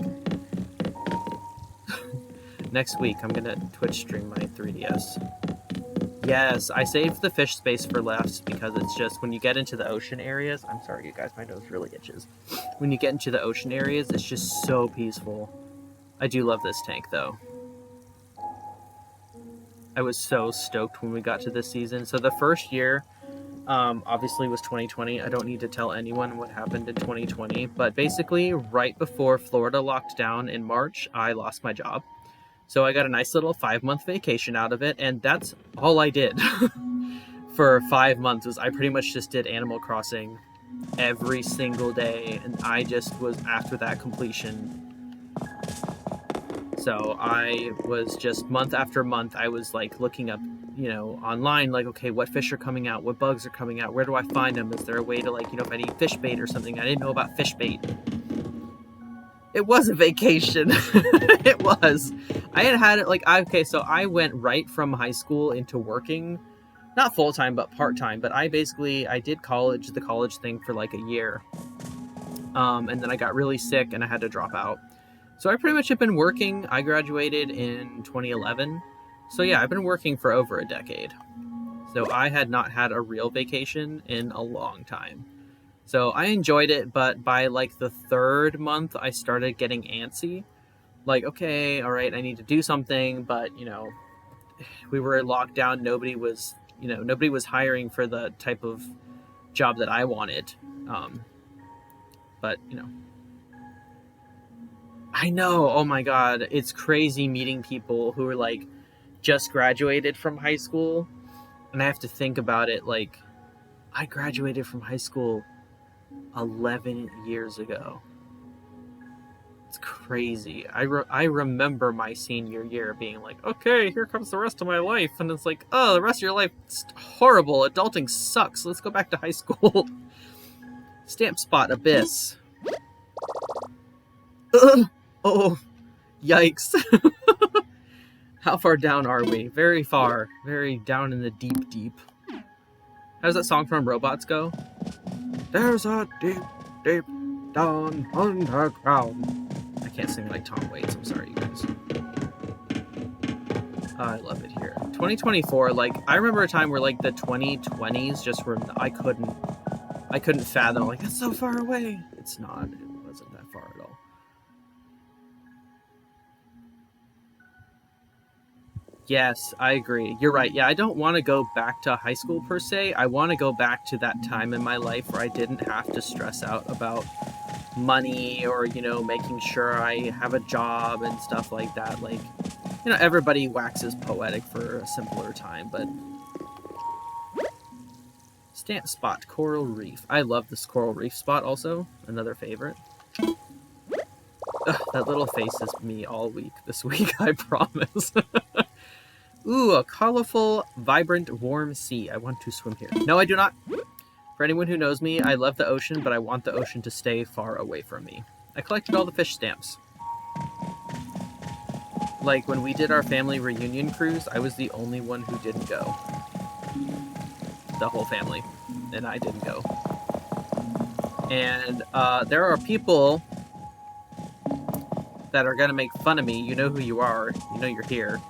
Next week, I'm going to Twitch stream my 3DS. Yes, I saved the fish space for last because it's just when you get into the ocean areas... I'm sorry, you guys, my nose really itches. When you get into the ocean areas, it's just so peaceful. I do love this tank, though. I was so stoked when we got to this season. So the first year, obviously, was 2020. I don't need to tell anyone what happened in 2020. But basically, right before Florida locked down in March, I lost my job. So I got a nice little 5-month vacation out of it. And that's all I did for 5 months. Was I pretty much just did Animal Crossing every single day. And I just was, after that completion... So I was just month after month, I was like looking up, you know, online, like, okay, what fish are coming out? What bugs are coming out? Where do I find them? Is there a way to, like, you know, if I need fish bait or something? I didn't know about fish bait. It was a vacation. It was. I had it like, okay, so I went right from high school into working, not full-time, but part-time. But I did college, the college thing for like a year. And then I got really sick and I had to drop out. So I pretty much have been working. I graduated in 2011. So yeah, I've been working for over a decade. So I had not had a real vacation in a long time. So I enjoyed it, but by like the 3rd month, I started getting antsy. Like, okay, all right, I need to do something, but, you know, we were locked down. Nobody was hiring for the type of job that I wanted. But, you know, I know, oh my god, it's crazy meeting people who are like just graduated from high school, and I have to think about it, like, I graduated from high school 11 years ago. It's crazy. I remember my senior year being like, okay, here comes the rest of my life, and it's like, oh, the rest of your life is horrible, adulting sucks, let's go back to high school. Stamp spot abyss. Ugh. Oh, yikes. How far down are we? Very far. Very down in the deep, deep. How does that song from Robots go? There's a deep, deep down underground. I can't sing like Tom Waits. I'm sorry, you guys. I love it here. 2024, like, I remember a time where, like, the 2020s just were... I couldn't fathom, like, that's so far away. It's not. It wasn't that far at all. Yes, I agree. You're right. Yeah, I don't want to go back to high school per se. I want to go back to that time in my life where I didn't have to stress out about money or, you know, making sure I have a job and stuff like that. Like, you know, everybody waxes poetic for a simpler time, but... Stamp spot, Coral Reef. I love this Coral Reef spot also. Another favorite. Ugh, that little face is me all week this week, I promise. Ooh, a colorful, vibrant, warm sea. I want to swim here. No, I do not. For anyone who knows me, I love the ocean, but I want the ocean to stay far away from me. I collected all the fish stamps. Like, when we did our family reunion cruise, I was the only one who didn't go. The whole family. And I didn't go. And there are people that are going to make fun of me. You know who you are. You know you're here.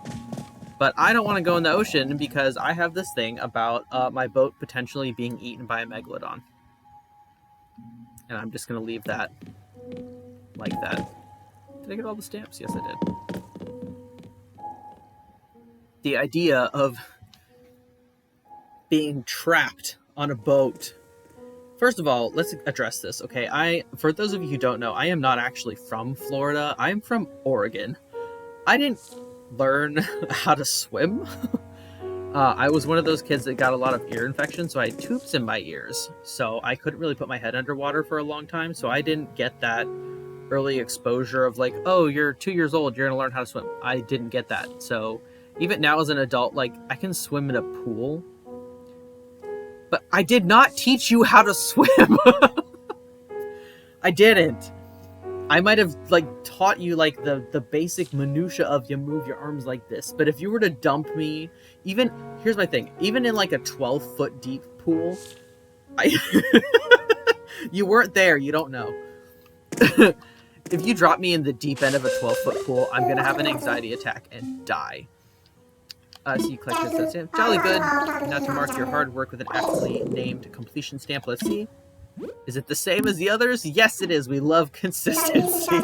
But I don't want to go in the ocean because I have this thing about my boat potentially being eaten by a megalodon. And I'm just going to leave that like that. Did I get all the stamps? Yes, I did. The idea of being trapped on a boat. First of all, let's address this, okay? For those of you who don't know, I am not actually from Florida. I am from Oregon. I didn't learn how to swim. I was one of those kids that got a lot of ear infections, so I had tubes in my ears. So I couldn't really put my head underwater for a long time, so I didn't get that early exposure of like, oh, you're 2 years old, you're gonna learn how to swim. I didn't get that. So even now as an adult, like, I can swim in a pool, but I did not teach you how to swim. I didn't. I might have like taught you like the basic minutia of you move your arms like this, but if you were to dump me, here's my thing, even in like a 12-foot deep pool, you weren't there, you don't know. If you drop me in the deep end of a 12-foot pool, I'm gonna have an anxiety attack and die. So you collect this stamp. Jolly good. Now to mark your hard work with an aptly named completion stamp. Let's see. Is it the same as the others? Yes, it is. We love consistency.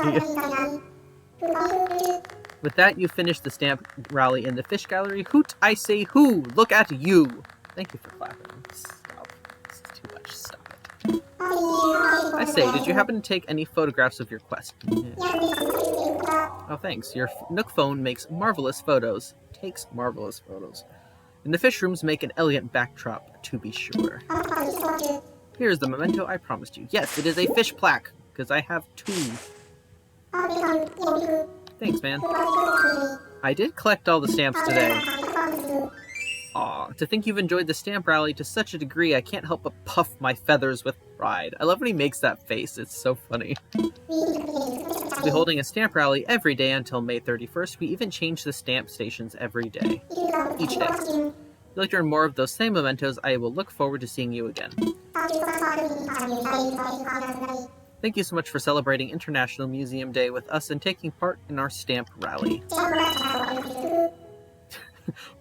With that, you finish the stamp rally in the fish gallery. Hoot, I say hoo. Look at you. Thank you for clapping. Stop. This is too much. Stop it. I say, did you happen to take any photographs of your quest? Yeah. Oh, thanks. Your Nook phone makes marvelous photos. Takes marvelous photos. And the fish rooms make an elegant backdrop, to be sure. Here's the memento I promised you. Yes, it is a fish plaque, because I have 2. Thanks, man. I did collect all the stamps today. Aw, to think you've enjoyed the stamp rally to such a degree, I can't help but puff my feathers with pride. I love when he makes that face. It's so funny. We'll be holding a stamp rally every day until May 31st. We even change the stamp stations every day. Each day. If you'd like to learn more of those same mementos, I will look forward to seeing you again. Thank you so much for celebrating International Museum Day with us and taking part in our stamp rally.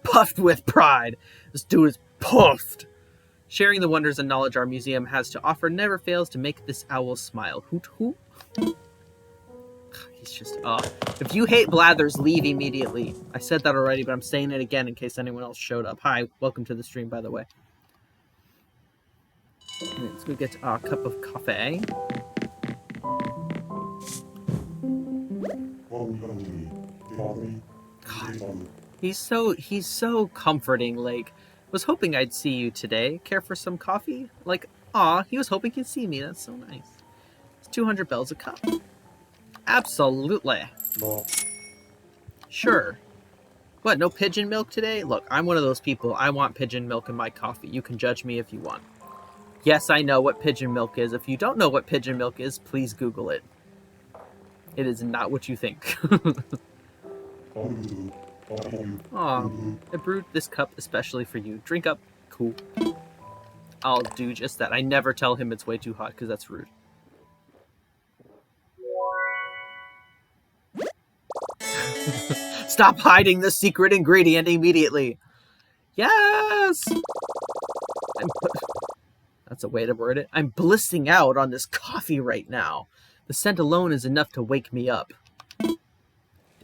Puffed with pride. This dude is puffed. Sharing the wonders and knowledge our museum has to offer never fails to make this owl smile. Hoot hoot. He's just, if you hate Blathers, leave immediately. I said that already, but I'm saying it again in case anyone else showed up. Hi, welcome to the stream, by the way. Let's go get a cup of coffee. God, he's so comforting. Like, was hoping I'd see you today. Care for some coffee? Like, aw, he was hoping he'd see me. That's so nice. It's 200 bells a cup. Absolutely. Sure. What, no pigeon milk today? Look, I'm one of those people. I want pigeon milk in my coffee. You can judge me if you want. Yes, I know what pigeon milk is. If you don't know what pigeon milk is, please Google it. It is not what you think. Aw, I brewed this cup especially for you. Drink up. Cool. I'll do just that. I never tell him it's way too hot because that's rude. Stop hiding the secret ingredient immediately. Yes! That's a way to word it. I'm blissing out on this coffee right now. The scent alone is enough to wake me up.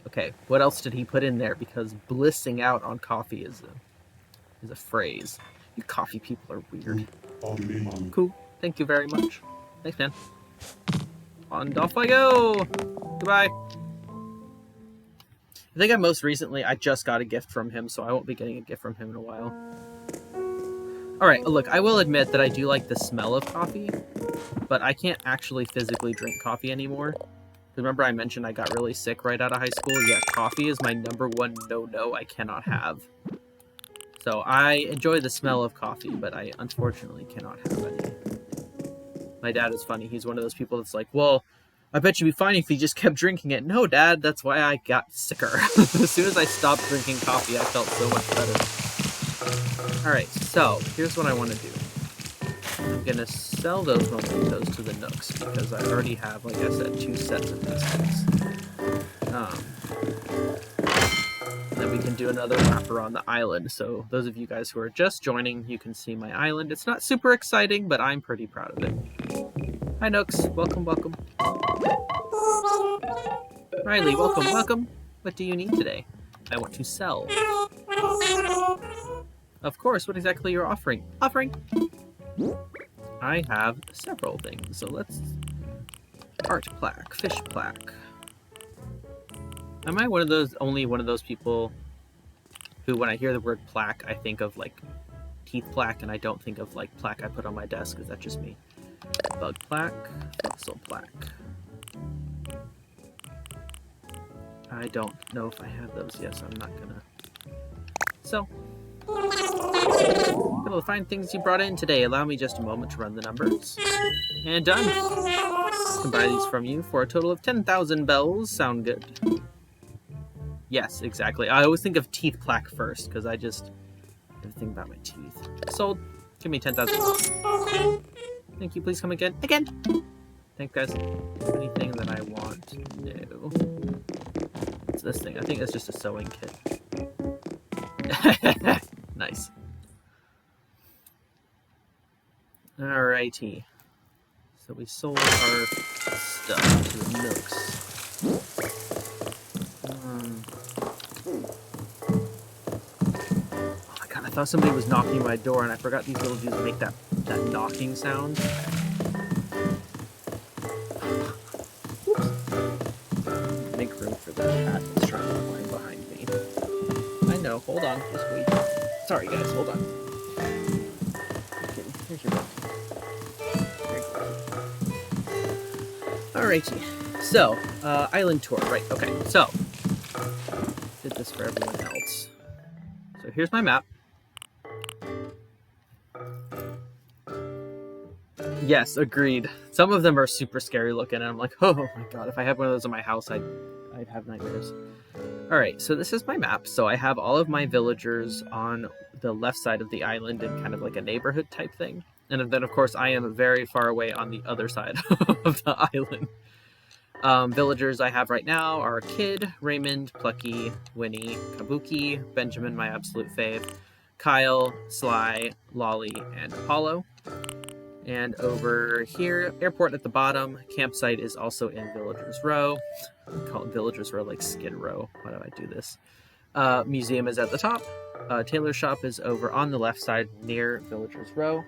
Okay, what else did he put in there? Because blissing out on coffee is a phrase. You coffee people are weird. Cool. Thank you very much. Thanks, man. And off I go. Goodbye. I think I just got a gift from him, so I won't be getting a gift from him in a while. Alright, look, I will admit that I do like the smell of coffee, but I can't actually physically drink coffee anymore. Remember I mentioned I got really sick right out of high school? Yeah, coffee is my #1 no-no I cannot have. So I enjoy the smell of coffee, but I unfortunately cannot have any. My dad is funny. He's one of those people that's like, well, I bet you'd be fine if you just kept drinking it. No, Dad, that's why I got sicker. As soon as I stopped drinking coffee, I felt so much better. Alright, so here's what I want to do. I'm going to sell those mementos to the Nooks because I already have, like I said, 2 sets of these things. Then we can do another lap around the island. So those of you guys who are just joining, you can see my island. It's not super exciting, but I'm pretty proud of it. Hi, Nooks. Welcome, welcome. Riley, welcome, welcome. What do you need today? I want to sell. Of course, what exactly you're offering? Offering! I have several things, so let's... Art plaque, fish plaque. Am I only one of those people who, when I hear the word plaque, I think of, like, teeth plaque, and I don't think of, like, plaque I put on my desk? Is that just me? Bug plaque, fossil plaque. I don't know if I have those yet, so I'm not gonna. So, able to find things you brought in today. Allow me just a moment to run the numbers. And done. I can buy these from you for a total of 10,000 bells. Sound good? Yes, exactly. I always think of teeth plaque first, because I just have to think about my teeth. Sold. Give me 10,000. Thank you. Please come again. Again! Thanks, guys. Anything that I want? No. What's this thing? I think it's just a sewing kit. Nice. Alrighty. So we sold our stuff to the Nooks. Oh my god, I thought somebody was knocking my door and I forgot these little dudes make that knocking sound. Make room for the cat that's trying to climb behind me. I know, hold on, just wait. Sorry guys, hold on. Okay, here's your book. Alrighty, so, island tour, right, okay, so, did this for everyone else. So here's my map. Yes, agreed. Some of them are super scary looking, and I'm like, oh my god, if I had one of those in my house, I'd have nightmares. Alright, so this is my map. So I have all of my villagers on the left side of the island in kind of like a neighborhood type thing. And then, of course, I am very far away on the other side of the island. Villagers I have right now are Kid, Raymond, Plucky, Winnie, Kabuki, Benjamin, my absolute fave, Kyle, Sly, Lolly, and Apollo. And over here, airport at the bottom. Campsite is also in Villagers Row. I call it Villagers Row, like Skid Row. Why do I do this? Museum is at the top. Tailor shop is over on the left side near Villagers Row.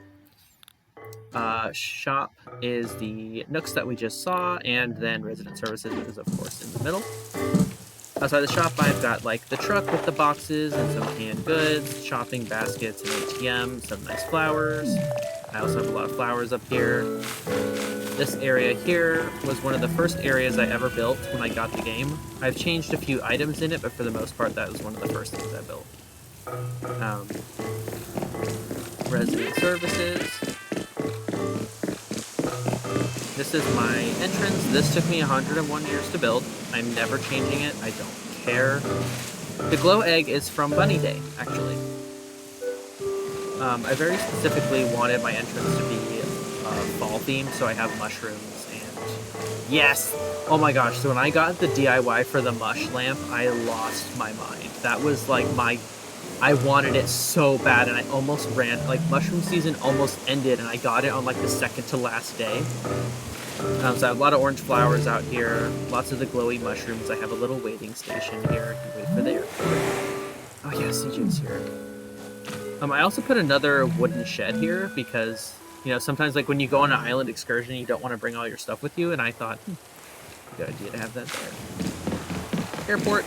Shop is the Nooks that we just saw, and then resident services is, of course, in the middle. Outside the shop, I've got like the truck with the boxes and some canned goods, shopping baskets, and ATM, some nice flowers. I also have a lot of flowers up here. This area here was one of the first areas I ever built when I got the game. I've changed a few items in it, but for the most part, that was one of the first things I built. Resident services. This is my entrance. This took me 101 years to build. I'm never changing it. I don't care. The glow egg is from Bunny Day, actually. I very specifically wanted my entrance to be fall themed, so I have mushrooms and... Yes! Oh my gosh, so when I got the DIY for the mush lamp, I lost my mind. That was like I wanted it so bad, and I almost ran... Like, mushroom season almost ended, and I got it on like the second to last day. So I have a lot of orange flowers out here, lots of the glowy mushrooms. I have a little waiting station here. I can wait for the airport. Oh yeah, CJ's here. I also put another wooden shed here because, you know, sometimes like when you go on an island excursion, you don't want to bring all your stuff with you, and I thought, good idea to have that there. Airport.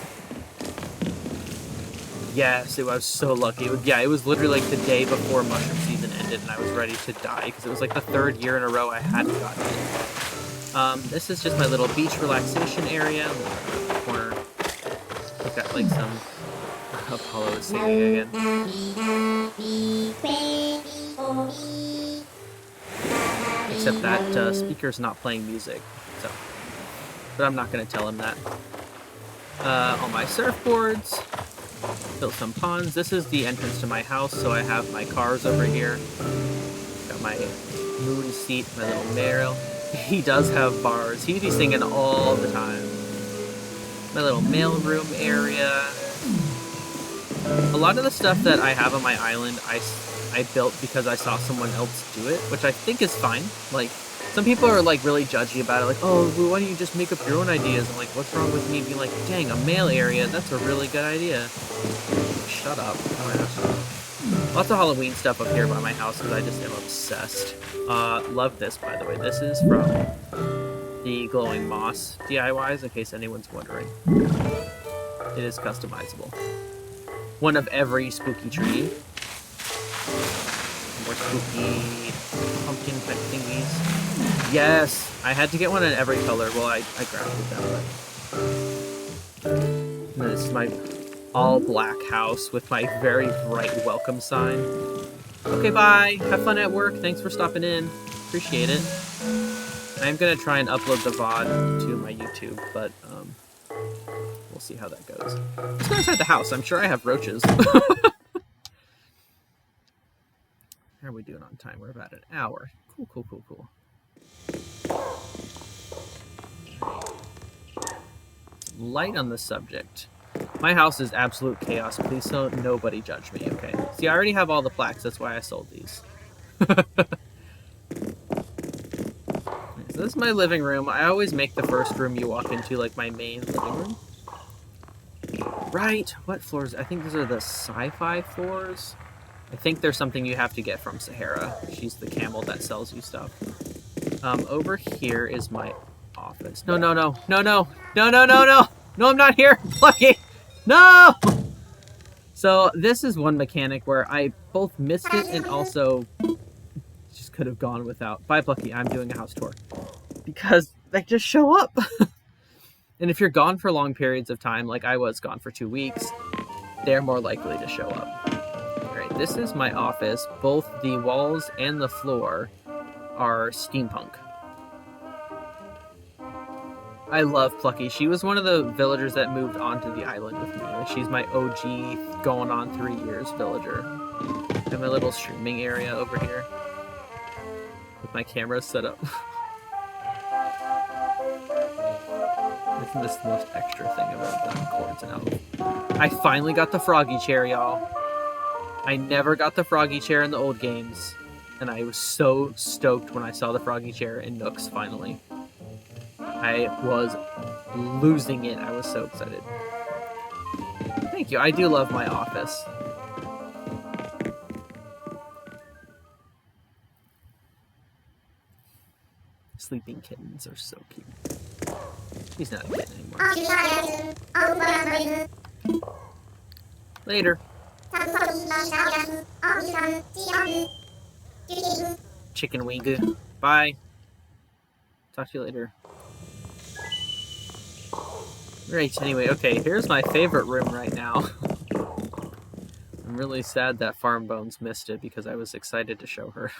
Yes, I was so lucky. It was literally like the day before mushroom season ended, and I was ready to die because it was like the 3rd year in a row I hadn't gotten it. This is just my little beach relaxation area. Corner. We've got like some Apollo is singing again. Except that speaker's not playing music, so. But I'm not gonna tell him that. All my surfboards. Built some ponds. This is the entrance to my house, so I have my cars over here. Got my moon seat, my little Meryl. He does have bars. He'd be singing all the time. My little mailroom area. A lot of the stuff that I have on my island, I built because I saw someone else do it, which I think is fine. Like, some people are like really judgy about it, like, oh, well, why don't you just make up your own ideas? I'm like, what's wrong with me being like, dang, a mail area, that's a really good idea. Shut up. Lots of Halloween stuff up here by my house because I just am obsessed. Love this, by the way. This is from the Glowing Moss DIYs, in case anyone's wondering. It is customizable. One of every spooky tree. More spooky pumpkin type thingies. Yes! I had to get one in every color. Well, I grafted them, but... This is my all-black house with my very bright welcome sign. Okay, bye! Have fun at work. Thanks for stopping in. Appreciate it. I'm gonna try and upload the VOD to my YouTube, but, we'll see how that goes. Let's go inside the house. I'm sure I have roaches. How are we doing on time? We're about an hour. Cool, cool, cool, cool. Light on the subject. My house is absolute chaos. Please don't nobody judge me, okay? See, I already have all the plaques. That's why I sold these. So this is my living room. I always make the first room you walk into like my main living room. Right. What floors? I think these are the sci-fi floors. I think there's something you have to get from Sahara. She's the camel that sells you stuff. Over here is my office. No, no, no. No, no. No, no, no, no. No, I'm not here. Plucky. No! So this is one mechanic where I both missed it and also just could have gone without. Bye, Plucky. I'm doing a house tour. Because they just show up. And if you're gone for long periods of time, like I was gone for 2 weeks, they're more likely to show up. Alright, this is my office. Both the walls and the floor are steampunk. I love Plucky. She was one of the villagers that moved onto the island with me. Like, she's my OG, going on 3 years villager. I have my little streaming area over here with my camera set up. Isn't this the most extra thing I've ever done? Cords and out. I finally got the froggy chair, y'all. I never got the froggy chair in the old games, and I was so stoked when I saw the froggy chair in Nooks finally. I was losing it. I was so excited. Thank you. I do love my office. Sleeping kittens are so cute. He's not a kitten anymore. Later. Chicken wing. Bye. Talk to you later. Right, anyway, okay, here's my favorite room right now. I'm really sad that Farm Bones missed it because I was excited to show her.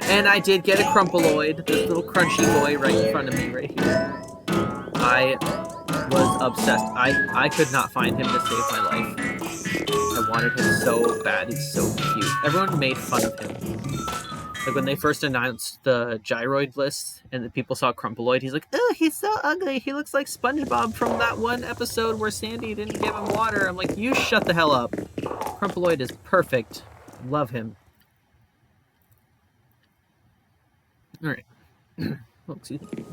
And I did get a Crumpaloid, this little crunchy boy right in front of me right here. I was obsessed. I could not find him to save my life. I wanted him so bad. He's so cute. Everyone made fun of him. Like when they first announced the gyroid list and the people saw Crumpaloid, he's like, oh, he's so ugly. He looks like SpongeBob from that one episode where Sandy didn't give him water. I'm like, you shut the hell up. Crumpaloid is perfect. Love him. Alright. Oh, excuse me.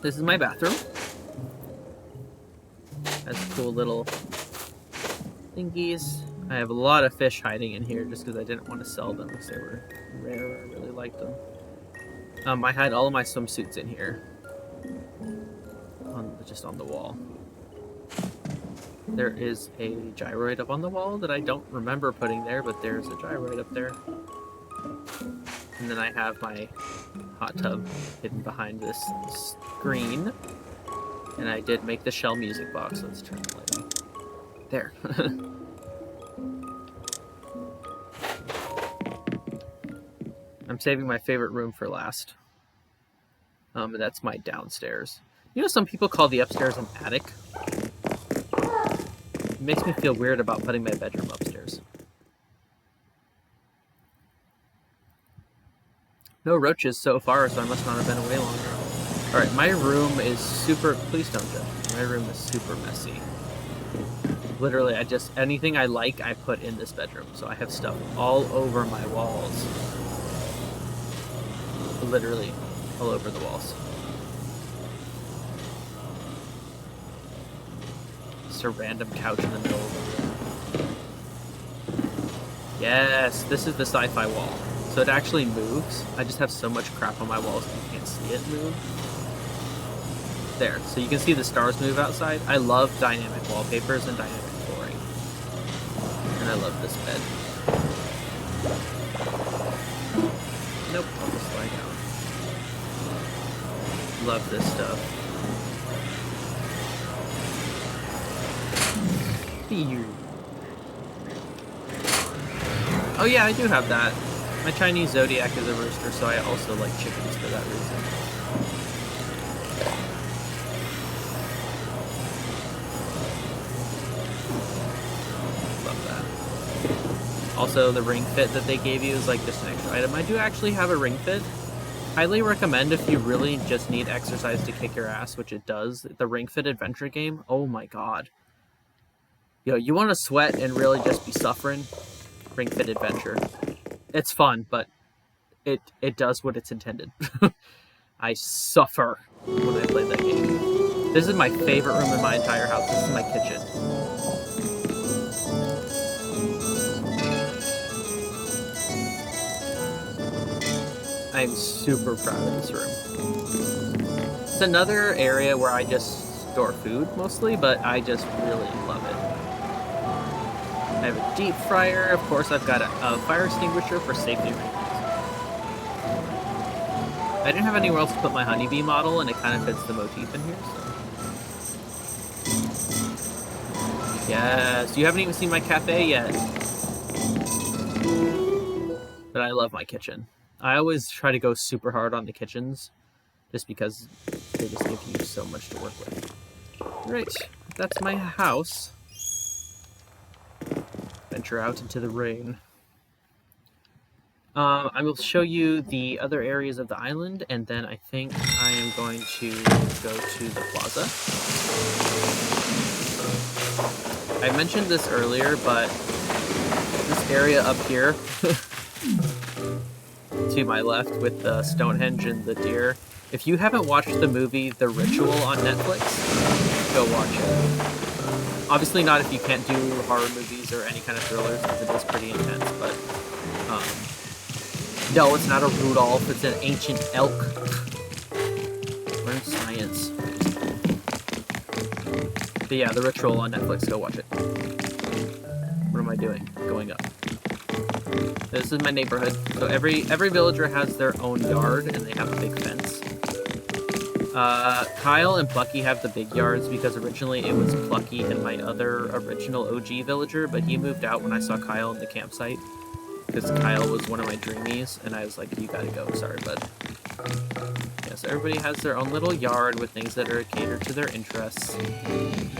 This is my bathroom. Has cool little thingies. I have a lot of fish hiding in here just because I didn't want to sell them because they were rare. I really liked them. I had all of my swimsuits in here, just on the wall. There is a gyroid up on the wall that I don't remember putting there, but there's a gyroid up there. And then I have my hot tub hidden behind this screen. And I did make the shell music box. Let's turn the light on. There. I'm saving my favorite room for last. And that's my downstairs. You know, some people call the upstairs an attic. It makes me feel weird about putting my bedroom upstairs. No roaches so far, so I must not have been away longer. Alright, my room is super... Please don't judge. My room is super messy. Literally, anything I like, I put in this bedroom. So I have stuff all over my walls. Literally, all over the walls. Just a random couch in the middle of the room. Yes, this is the sci-fi wall. So it actually moves. I just have so much crap on my walls that you can't see it move. There, so you can see the stars move outside. I love dynamic wallpapers and dynamic flooring. And I love this bed. Nope, I'll just lie down. Love this stuff. Oh yeah, I do have that. My Chinese zodiac is a rooster, so I also like chickens for that reason. Love that. Also, the ring fit that they gave you is like just an extra item. I do actually have a ring fit. Highly recommend if you really just need exercise to kick your ass, which it does. The Ring Fit adventure game, oh my god. Yo, you want to sweat and really just be suffering? Ring Fit Adventure. It's fun, but it does what it's intended. I suffer when I play that game. This is my favorite room in my entire house. This is my kitchen. I'm super proud of this room. It's another area where I just store food mostly, but I just really love it. I have a deep fryer. Of course, I've got a fire extinguisher for safety reasons. I didn't have anywhere else to put my honeybee model, and it kind of fits the motif in here, so... Yes, you haven't even seen my cafe yet. But I love my kitchen. I always try to go super hard on the kitchens, just because they just give you so much to work with. Right, that's my house. Venture out into the rain. I will show you the other areas of the island, and then I think I am going to go to the plaza. I mentioned this earlier, but this area up here to my left with the Stonehenge and the deer, if you haven't watched the movie The Ritual on Netflix, go watch it. Obviously not if you can't do horror movies or any kind of thrillers, because it is pretty intense, but no, it's not a Rudolph, it's an ancient elk. Learn science. But yeah, The Ritual on Netflix, go watch it. What am I doing? Going up. This is my neighborhood. So every villager has their own yard, and they have a big fence. Kyle and Plucky have the big yards because originally it was Plucky and my other original OG villager, but he moved out when I saw Kyle in the campsite because Kyle was one of my dreamies, and I was like, you gotta go, sorry, bud. Yeah, so everybody has their own little yard with things that are catered to their interests.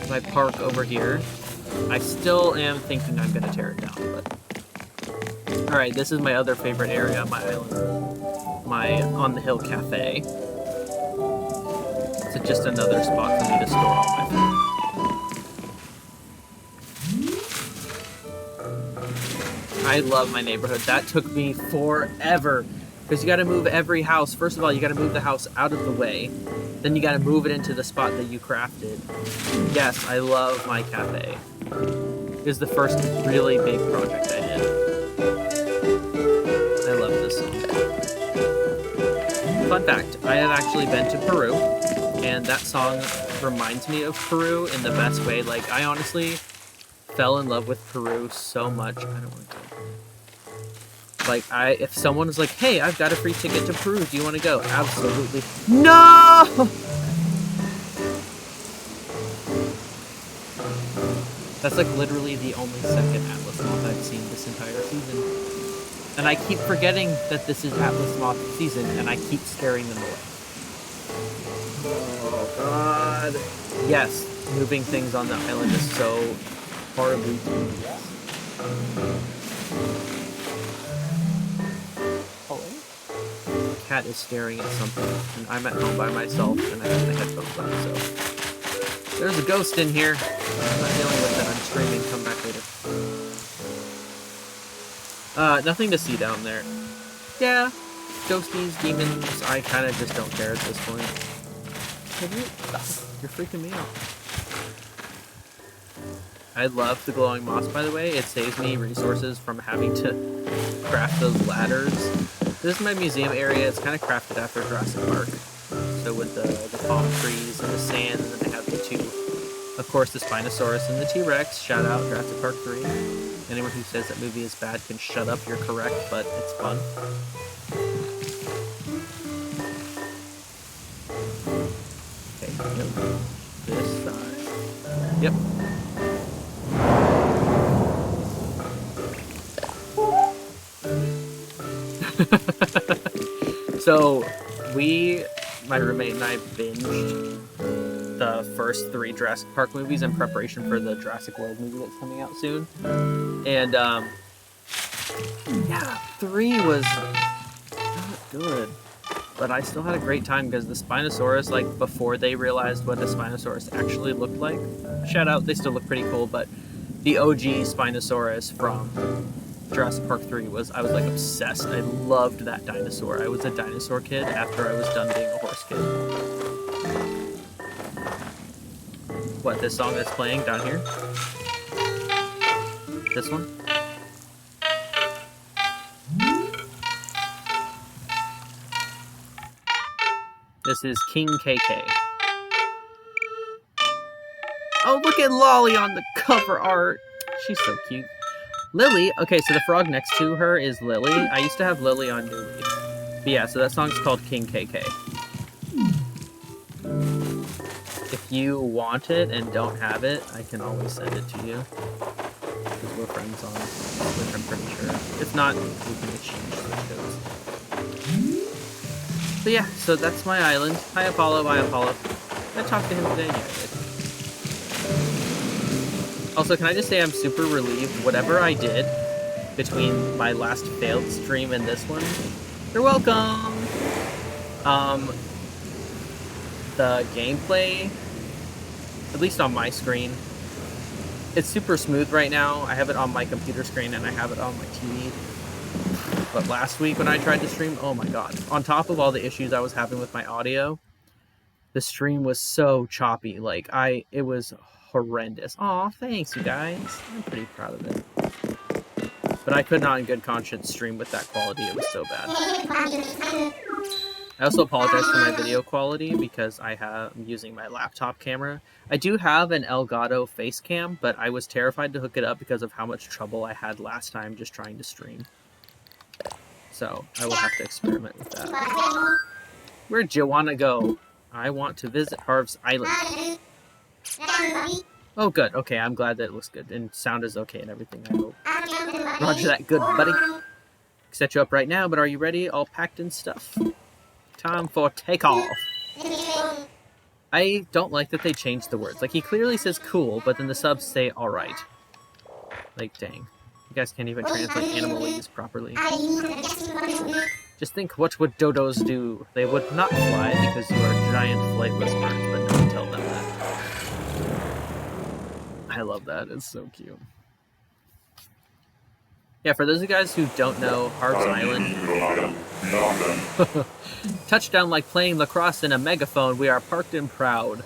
My park over here. I still am thinking I'm gonna tear it down, but... Alright, this is my other favorite area on my island. My On the Hill Cafe. It's just another spot for me to store all my food. I love my neighborhood. That took me forever. Because you gotta move every house. First of all, you gotta move the house out of the way. Then you gotta move it into the spot that you crafted. Yes, I love my cafe. It was the first really big project I did. I love this song. fun fact, I have actually been to Peru, and that song reminds me of Peru in the best way. Like, I honestly fell in love with Peru so much. I don't want to go. Like, if someone was like, hey, I've got a free ticket to Peru, do you want to go? Absolutely. No! That's like literally the only second Atlas Moth I've seen this entire season. And I keep forgetting that this is Atlas Moth season, and I keep scaring them away. Oh, God. Yes, moving things on the island is so horribly tedious. Cat is staring at something, and I'm at home by myself, and I have my headphones on, so... There's a ghost in here. I'm not dealing with it. I'm streaming. Come back later. Nothing to see down there. Yeah, ghosties, demons, I kind of just don't care at this point. You're freaking me out. I love the glowing moss, by the way. It saves me resources from having to craft those ladders. This is my museum area. It's kind of crafted after Jurassic Park. So with the palm trees and the sand, and then I have the two, of course, the Spinosaurus and the T-Rex. Shout out Jurassic Park 3. Anyone who says that movie is bad can shut up. You're correct, but it's fun. Okay, yep. This side. Yep. So, my roommate and I binged the first 3 Jurassic Park movies in preparation for the Jurassic World movie that's coming out soon. And, yeah, 3 was not good. But I still had a great time because the Spinosaurus, like, before they realized what the Spinosaurus actually looked like, shout out, they still look pretty cool, but the OG Spinosaurus from Jurassic Park 3 I was like obsessed. I loved that dinosaur. I was a dinosaur kid after I was done being a horse kid. What, this song that's playing down here? This one? This is King KK. Oh, look at Lolly on the cover art. She's so cute. Lily, okay, so the frog next to her is Lily. I used to have Lily on New Leaf. But yeah, so that song's called King KK. If you want it and don't have it, I can always send it to you. Because we're friends on Switch, I'm pretty sure. If not, we can exchange Switch codes. But yeah, so that's my island. Hi Apollo, bye Apollo. I talked to him today, yeah, I did. Also, can I just say I'm super relieved whatever I did between my last failed stream and this one. You're welcome! The gameplay, at least on my screen, it's super smooth right now. I have it on my computer screen and I have it on my TV. But last week when I tried to stream, oh my god. On top of all the issues I was having with my audio, the stream was so choppy. Like, it was horrendous. Aw, thanks, you guys. I'm pretty proud of it. But I could not in good conscience stream with that quality. It was so bad. I also apologize for my video quality because I'm using my laptop camera. I do have an Elgato face cam, but I was terrified to hook it up because of how much trouble I had last time just trying to stream. So, I will have to experiment with that. Where'd you want to go? I want to visit Harv's Island. Oh, good. Okay, I'm glad that it looks good. And sound is okay and everything, I hope. Roger that, good buddy. Set you up right now, but are you ready? All packed and stuff. Time for takeoff. I don't like that they changed the words. Like, he clearly says cool, but then the subs say alright. Like, dang. You guys can't even translate animalese properly. Just think, what would dodos do? They would not fly because you are giant flightless birds, but no one tell them that. I love that. It's so cute. Yeah, for those of you guys who don't know, Harv's Island. Touchdown like playing lacrosse in a megaphone. We are parked and proud.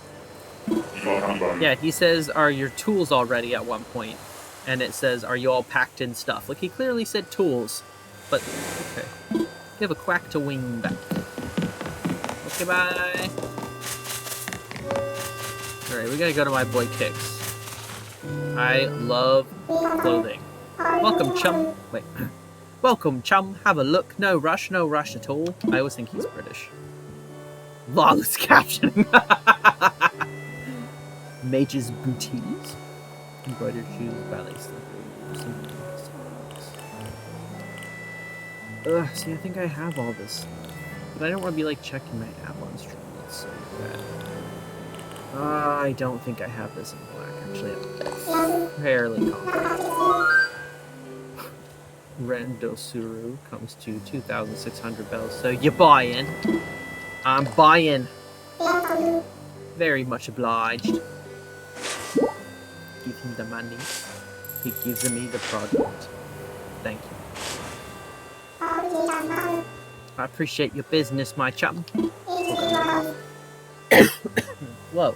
Yeah, he says, are your tools all ready at one point? And it says, are you all packed in stuff? Like, he clearly said tools. But, okay. Give a quack to wing back. Okay, bye. Alright, we gotta go to my boy Kix. I love clothing. Welcome, chum. Wait. Welcome, chum. Have a look. No rush at all. I always think he's British. Lawless captioning. Mage's booties. Embroidered shoes, ballet slippers. Ugh, see, I think I have all this stuff. But I don't want to be, like, checking my app on stream. That's so bad. I don't think I have this in black. Actually, I'm fairly confident. Rendosuru comes to 2,600 bells. So you're buying. I'm buying. Very much obliged. Give him the money. He gives me the product. Thank you. I appreciate your business, my chum. Whoa.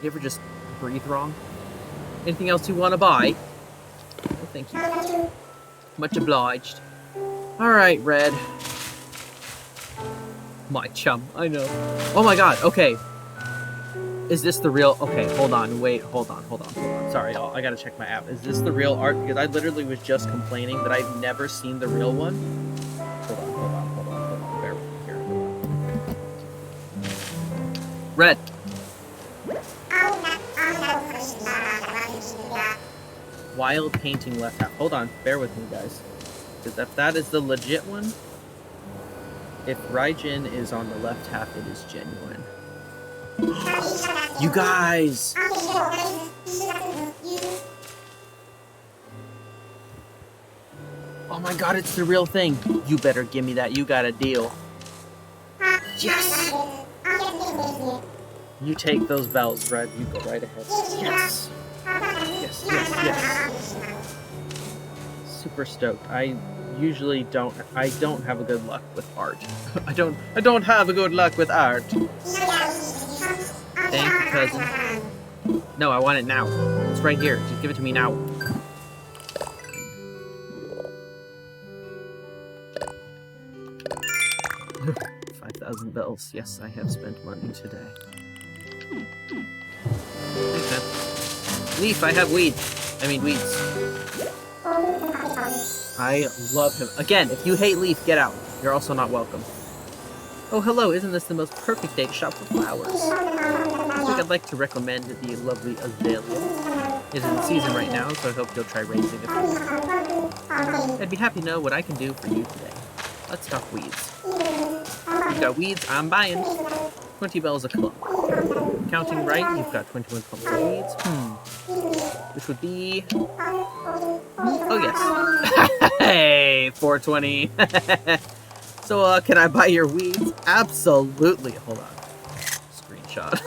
You ever just breathe wrong? Anything else you want to buy? Oh, thank you. Much obliged. Alright, Red. My chum, I know. Oh my god, okay. Is this the real... Okay, hold on, wait, hold on. Sorry, y'all, I gotta check my app. Is this the real art? Because I literally was just complaining that I've never seen the real one. Hold on. Bear with me here. Red. Wild painting left half. Hold on, bear with me, guys. Because if that is the legit one, if Raijin is on the left half, it is genuine. You guys! Oh my god, it's the real thing. You better give me that. You got a deal. Yes! You take those bells, Red. You go right ahead. Yes! Yes. Super stoked. I usually don't have a good luck with art. I don't have a good luck with art. Thank you, cousin. No, I want it now. It's right here. Just give it to me now. $5,000 bells. Yes, I have spent money today. Okay. Leaf, I have weeds. I love him. Again, if you hate Leaf, get out. You're also not welcome. Oh, hello. Isn't this the most perfect day to shop for flowers? I think I'd like to recommend the lovely azalea. It's in season right now, so I hope you'll try raising it. I'd be happy to know what I can do for you today. Let's talk weeds. You've got weeds, I'm buying. 20 bells a clump. Counting right, you've got 21 clumps of weeds. Which would be... Oh, yes. Hey, 420. So, can I buy your weeds? Absolutely. Hold on. Screenshot.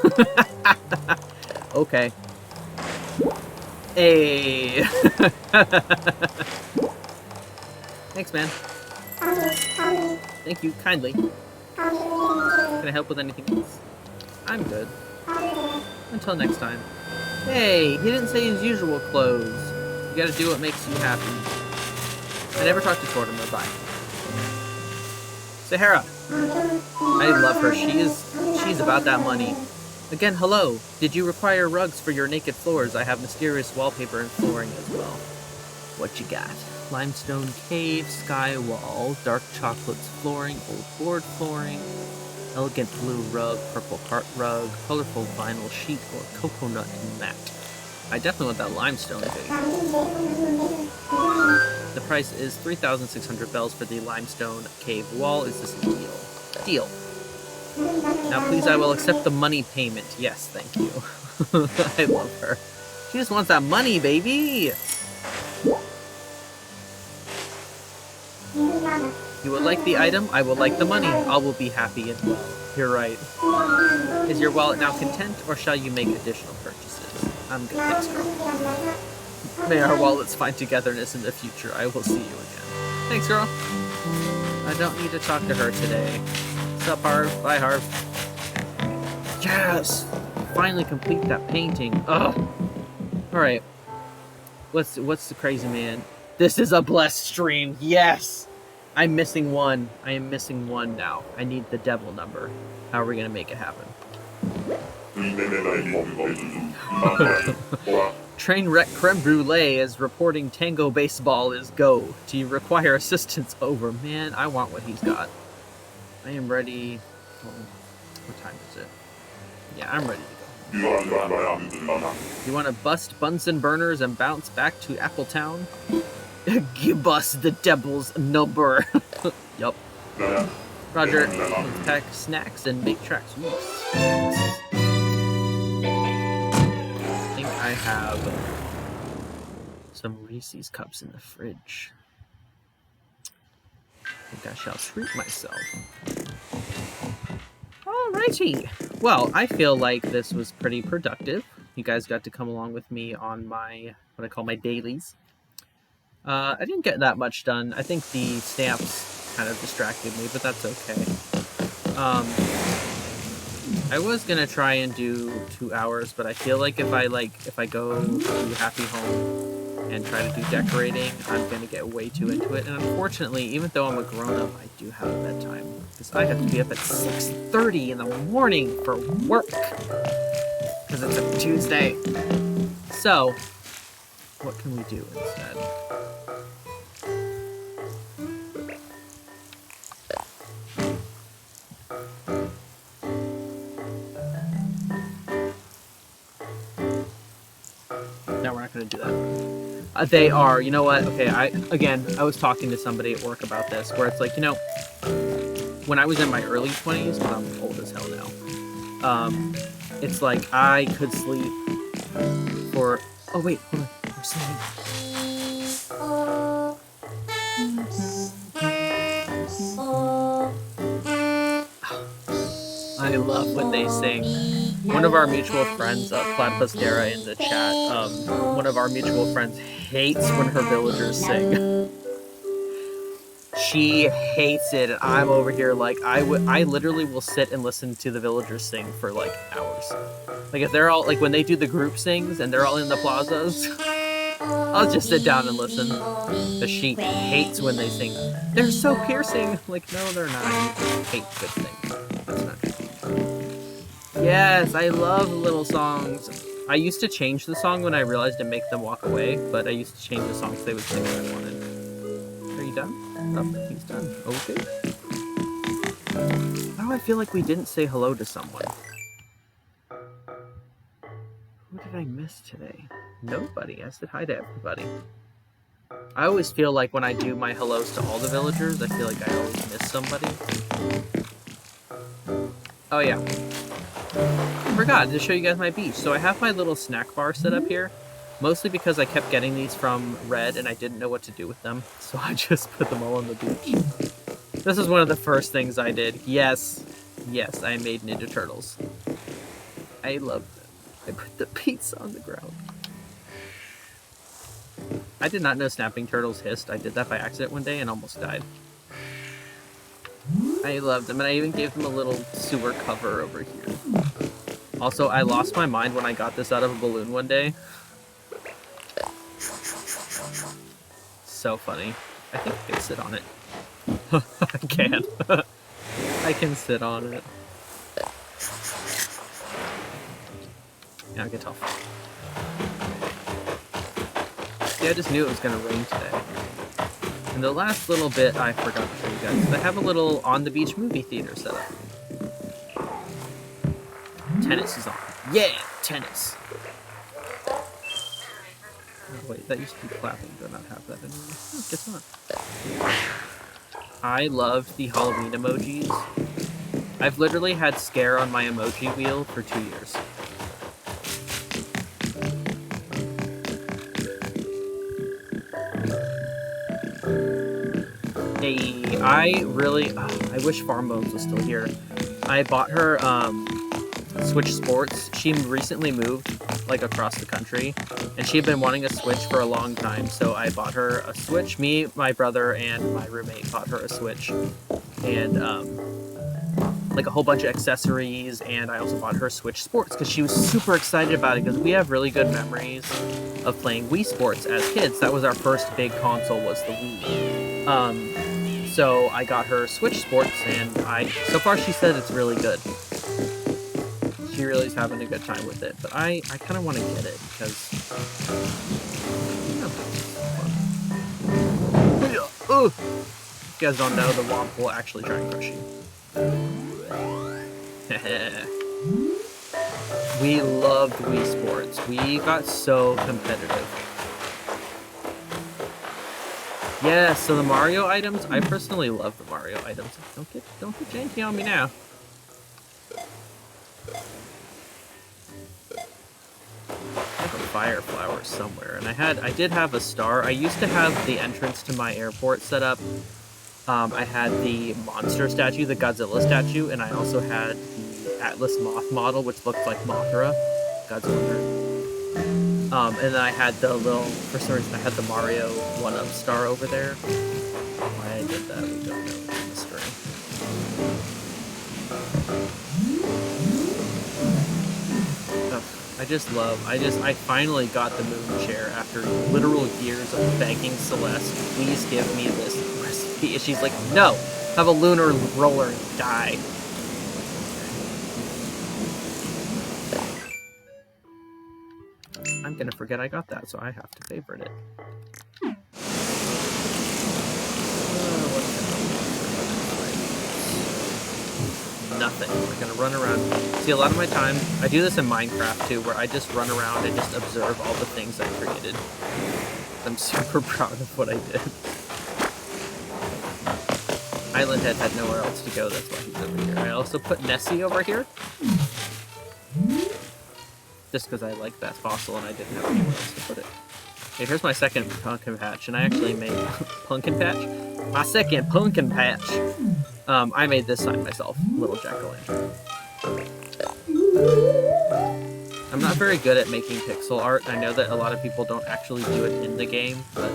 Okay. Hey. Thanks, man. Thank you, kindly. Can I help with anything else? I'm good. Until next time. Hey, he didn't say his usual clothes. You gotta do what makes you happy. I never talked to Tortimer. Bye. Sahara. I love her. She's about that money. Again, hello. Did you require rugs for your naked floors? I have mysterious wallpaper and flooring as well. What you got? Limestone cave, sky wall, dark chocolates flooring, old board flooring, elegant blue rug, purple heart rug, colorful vinyl sheet, or coconut mat. I definitely want that limestone thing. The price is 3,600 bells for the limestone cave wall. Is this a deal? Deal. Now please, I will accept the money payment. Yes, thank you. I love her. She just wants that money, baby! You will like the item, I will like the money. All will be happy and well. You're right. Is your wallet now content, or shall you make additional purchases? I'm good, thanks, girl. May our wallets find togetherness in the future. I will see you again. Thanks, girl. I don't need to talk to her today. Sup, Harv? Bye, Harv. Yes! Finally complete that painting. Ugh! Alright. What's the crazy man? This is a blessed stream. Yes! I'm missing one. I am missing one now. I need the devil number. How are we gonna make it happen? Trainwreck Creme Brulee is reporting Tango Baseball is go. Do you require assistance? Over. Man, I want what he's got. I am ready. Oh, what time is it? Yeah, I'm ready to go. You want to bust Bunsen burners and bounce back to Appletown? Give us the devil's number. Yup. Roger. Let's pack snacks and make tracks. I think I have some Reese's cups in the fridge. I think I shall treat myself. Alrighty. Well, I feel like this was pretty productive. You guys got to come along with me on my, what I call my dailies. I didn't get that much done. I think the stamps kind of distracted me, but that's okay. I was gonna try and do 2 hours, but I feel like if I go to Happy Home and try to do decorating, I'm gonna get way too into it. And unfortunately, even though I'm a grown-up, I do have a bedtime because I have to be up at 6:30 in the morning for work because it's a Tuesday. So, what can we do instead? No, we're not going to do that. They are, you know what? Okay, I was talking to somebody at work about this, where it's like, you know, when I was in my early 20s, but I'm old as hell now, it's like I could sleep for, oh wait, hold on, we're singing. I love when they sing. One of our mutual friends, Platypus Dara in the chat, one of our mutual friends hates when her villagers sing. She hates it, and I'm over here like, I literally will sit and listen to the villagers sing for like hours. Like if they're all, like when they do the group sings and they're all in the plazas, I'll just sit down and listen. But she hates when they sing. They're so piercing. Like, no, they're not. I hate good things. That's not true. Yes, I love little songs. I used to change the song when I realized it'd make them walk away, but I used to change the songs they would sing if I wanted. Are you done? Oh, he's done. Okay. Why do I feel like we didn't say hello to someone? Who did I miss today? Nobody. I said hi to everybody. I always feel like when I do my hellos to all the villagers, I feel like I always miss somebody. Oh yeah. I forgot to show you guys my beach. So I have my little snack bar set up here, mostly because I kept getting these from Red and I didn't know what to do with them. So I just put them all on the beach. This is one of the first things I did. Yes, I made Ninja Turtles. I love them. I put the pizza on the ground. I did not know snapping turtles hissed. I did that by accident one day and almost died. I love them, and I even gave them a little sewer cover over here. Also, I lost my mind when I got this out of a balloon one day. So funny. I think I can sit on it. I can. I can sit on it. Yeah, I can tell. See, I just knew it was going to rain today. And the last little bit I forgot to show you guys is I have a little on-the-beach movie theater set up. Tennis is on. Yeah, tennis! Oh, wait, that used to be clapping. Do I not have that anymore? Oh, guess not. I love the Halloween emojis. I've literally had Scare on my emoji wheel for 2 years. I wish Farm Bones was still here. I bought her Switch Sports. She recently moved like across the country, and she had been wanting a Switch for a long time. So I bought her a Switch. Me, my brother, and my roommate bought her a Switch, and like a whole bunch of accessories. And I also bought her Switch Sports because she was super excited about it because we have really good memories of playing Wii Sports as kids. That was our first big console, was the Wii. So I got her Switch Sports, and so far she said it's really good. She really is having a good time with it, but I kind of want to get it because, you know, if you guys don't know, the Womp will actually try and crush you. We loved Wii Sports. We got so competitive. Yeah, so the Mario items, I personally love the Mario items. Don't get janky on me now. I have a fire flower somewhere, and I did have a star. I used to have the entrance to my airport set up. I had the monster statue, the Godzilla statue, and I also had the Atlas Moth model, which looked like Mothra, Godzilla. And then I had the little, for some reason, I had the Mario 1-up star over there. Why I did that, we don't know. It's a mystery. I finally got the moon chair after literal years of begging Celeste, please give me this recipe. And she's like, no, have a lunar roller and die. I'm gonna forget I got that, so I have to favorite it. Nothing. We're gonna run around. See, a lot of my time, I do this in Minecraft too, where I just run around and just observe all the things I created. I'm super proud of what I did. Island Head had nowhere else to go, that's why he's over here. I also put Nessie over here. Just because I like that fossil and I didn't have anywhere else to put it. Okay, here's my second pumpkin patch, and I actually made pumpkin patch. My second pumpkin patch. I made this sign myself, little jack-o'-lantern. I'm not very good at making pixel art. I know that a lot of people don't actually do it in the game, but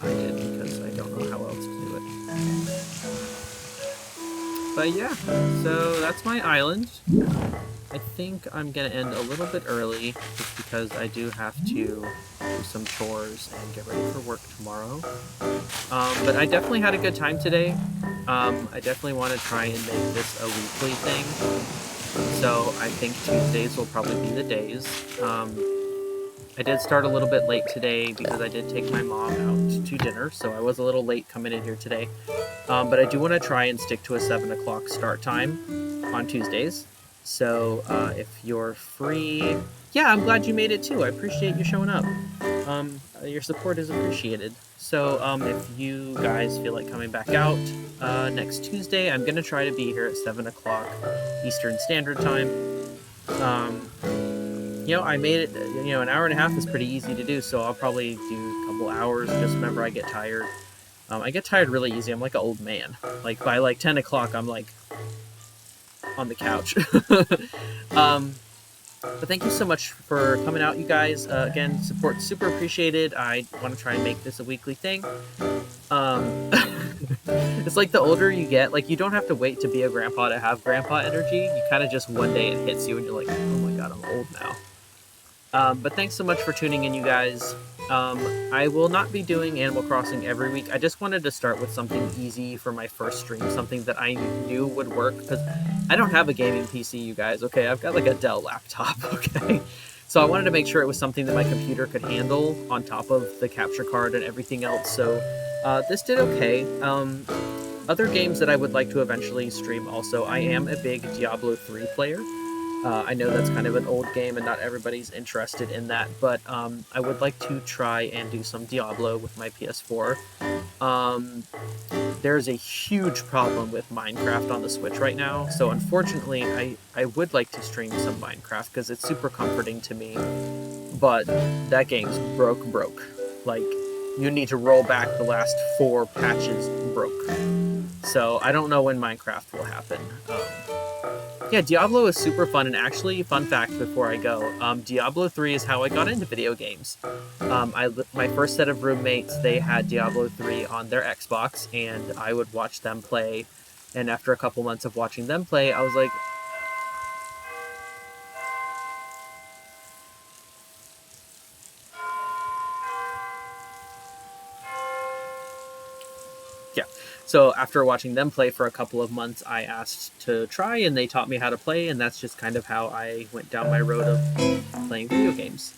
I did because I don't know how else to do it. But yeah, so that's my island. I think I'm gonna end a little bit early just because I do have to do some chores and get ready for work tomorrow. But I definitely had a good time today. I definitely want to try and make this a weekly thing. So I think Tuesdays will probably be the days. I did start a little bit late today because I did take my mom out to dinner, so I was a little late coming in here today. But I do want to try and stick to a 7 o'clock start time on Tuesdays. So if you're free, yeah, I'm glad you made it too. I appreciate you showing up. Your support is appreciated. So if you guys feel like coming back out next Tuesday, I'm going to try to be here at 7 o'clock Eastern Standard Time. I made it, an hour and a half is pretty easy to do, so I'll probably do a couple hours just whenever I get tired. I get tired really easy. I'm like an old man. Like by like 10 o'clock, I'm like on the couch. But thank you so much for coming out, you guys. Again, support super appreciated. I want to try and make this a weekly thing. It's like the older you get, like you don't have to wait to be a grandpa to have grandpa energy. You kind of just one day it hits you and you're like, oh my god, I'm old now. But thanks so much for tuning in, you guys. I will not be doing Animal Crossing every week. I just wanted to start with something easy for my first stream, something that I knew would work, because I don't have a gaming PC, you guys, okay? I've got like a Dell laptop, okay? So I wanted to make sure it was something that my computer could handle on top of the capture card and everything else, so this did okay. Other games that I would like to eventually stream also, I am a big Diablo 3 player. I know that's kind of an old game and not everybody's interested in that, but I would like to try and do some Diablo with my PS4. There's a huge problem with Minecraft on the Switch right now, so unfortunately I would like to stream some Minecraft because it's super comforting to me, but that game's broke. Like, you need to roll back the last 4 patches broke. So I don't know when Minecraft will happen. Yeah, Diablo is super fun, and actually, fun fact before I go, Diablo 3 is how I got into video games. My first set of roommates, they had Diablo 3 on their Xbox, and I would watch them play, and after a couple months of watching them play, I was like, yeah. So after watching them play for a couple of months, I asked to try, and they taught me how to play, and that's just kind of how I went down my road of playing video games.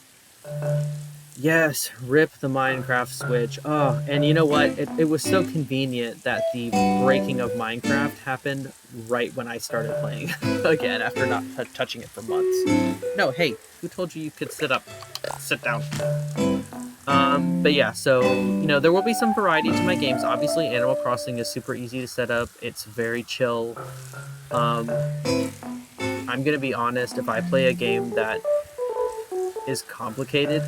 Yes, rip the Minecraft Switch. Oh, and you know what? It was so convenient that the breaking of Minecraft happened right when I started playing again after not touching it for months. No, hey, who told you you could sit up? Sit down. But yeah, so there will be some variety to my games. Obviously, Animal Crossing is super easy to set up. It's very chill. Um, I'm gonna be honest. If I play a game that is complicated,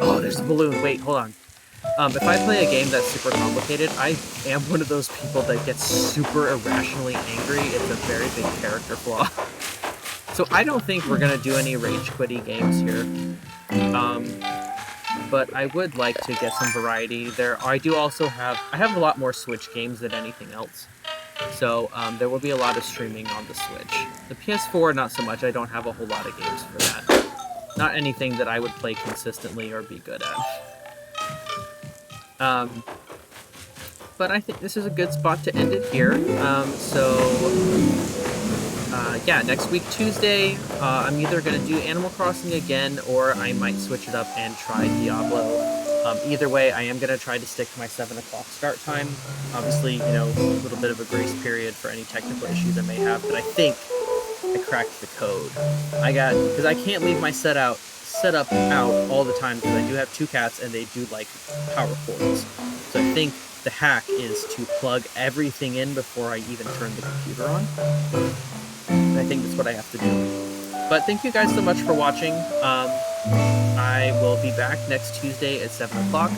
oh, there's a balloon. Wait, hold on. If I play a game that's super complicated, I am one of those people that gets super irrationally angry. It's a very big character flaw. So I don't think we're gonna do any rage quitty games here. But I would like to get some variety. I have a lot more Switch games than anything else. So there will be a lot of streaming on the Switch. The PS4, not so much. I don't have a whole lot of games for that. Not anything that I would play consistently or be good at. But I think this is a good spot to end it here. Yeah, next week, Tuesday, I'm either going to do Animal Crossing again, or I might switch it up and try Diablo. Either way, I am going to try to stick to my 7 o'clock start time. Obviously, a little bit of a grace period for any technical issues I may have, but I think I cracked the code. Because I can't leave my setup out all the time, because I do have 2 cats, and they do like power cords. So I think the hack is to plug everything in before I even turn the computer on. And I think that's what I have to do. But thank you guys so much for watching. I will be back next Tuesday at 7 o'clock.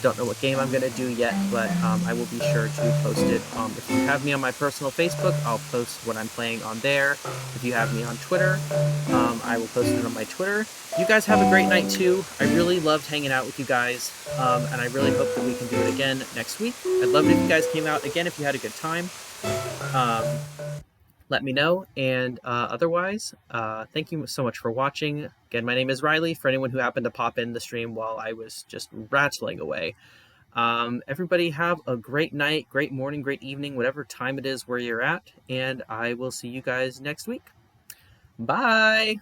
Don't know what game I'm going to do yet, but I will be sure to post it. If you have me on my personal Facebook, I'll post what I'm playing on there. If you have me on Twitter, I will post it on my Twitter. You guys have a great night too. I really loved hanging out with you guys, and I really hope that we can do it again next week. I'd love it if you guys came out again if you had a good time. Let me know, and otherwise, thank you so much for watching. Again, my name is Riley, for anyone who happened to pop in the stream while I was just rattling away. Everybody have a great night, great morning, great evening, whatever time it is where you're at, and I will see you guys next week. Bye!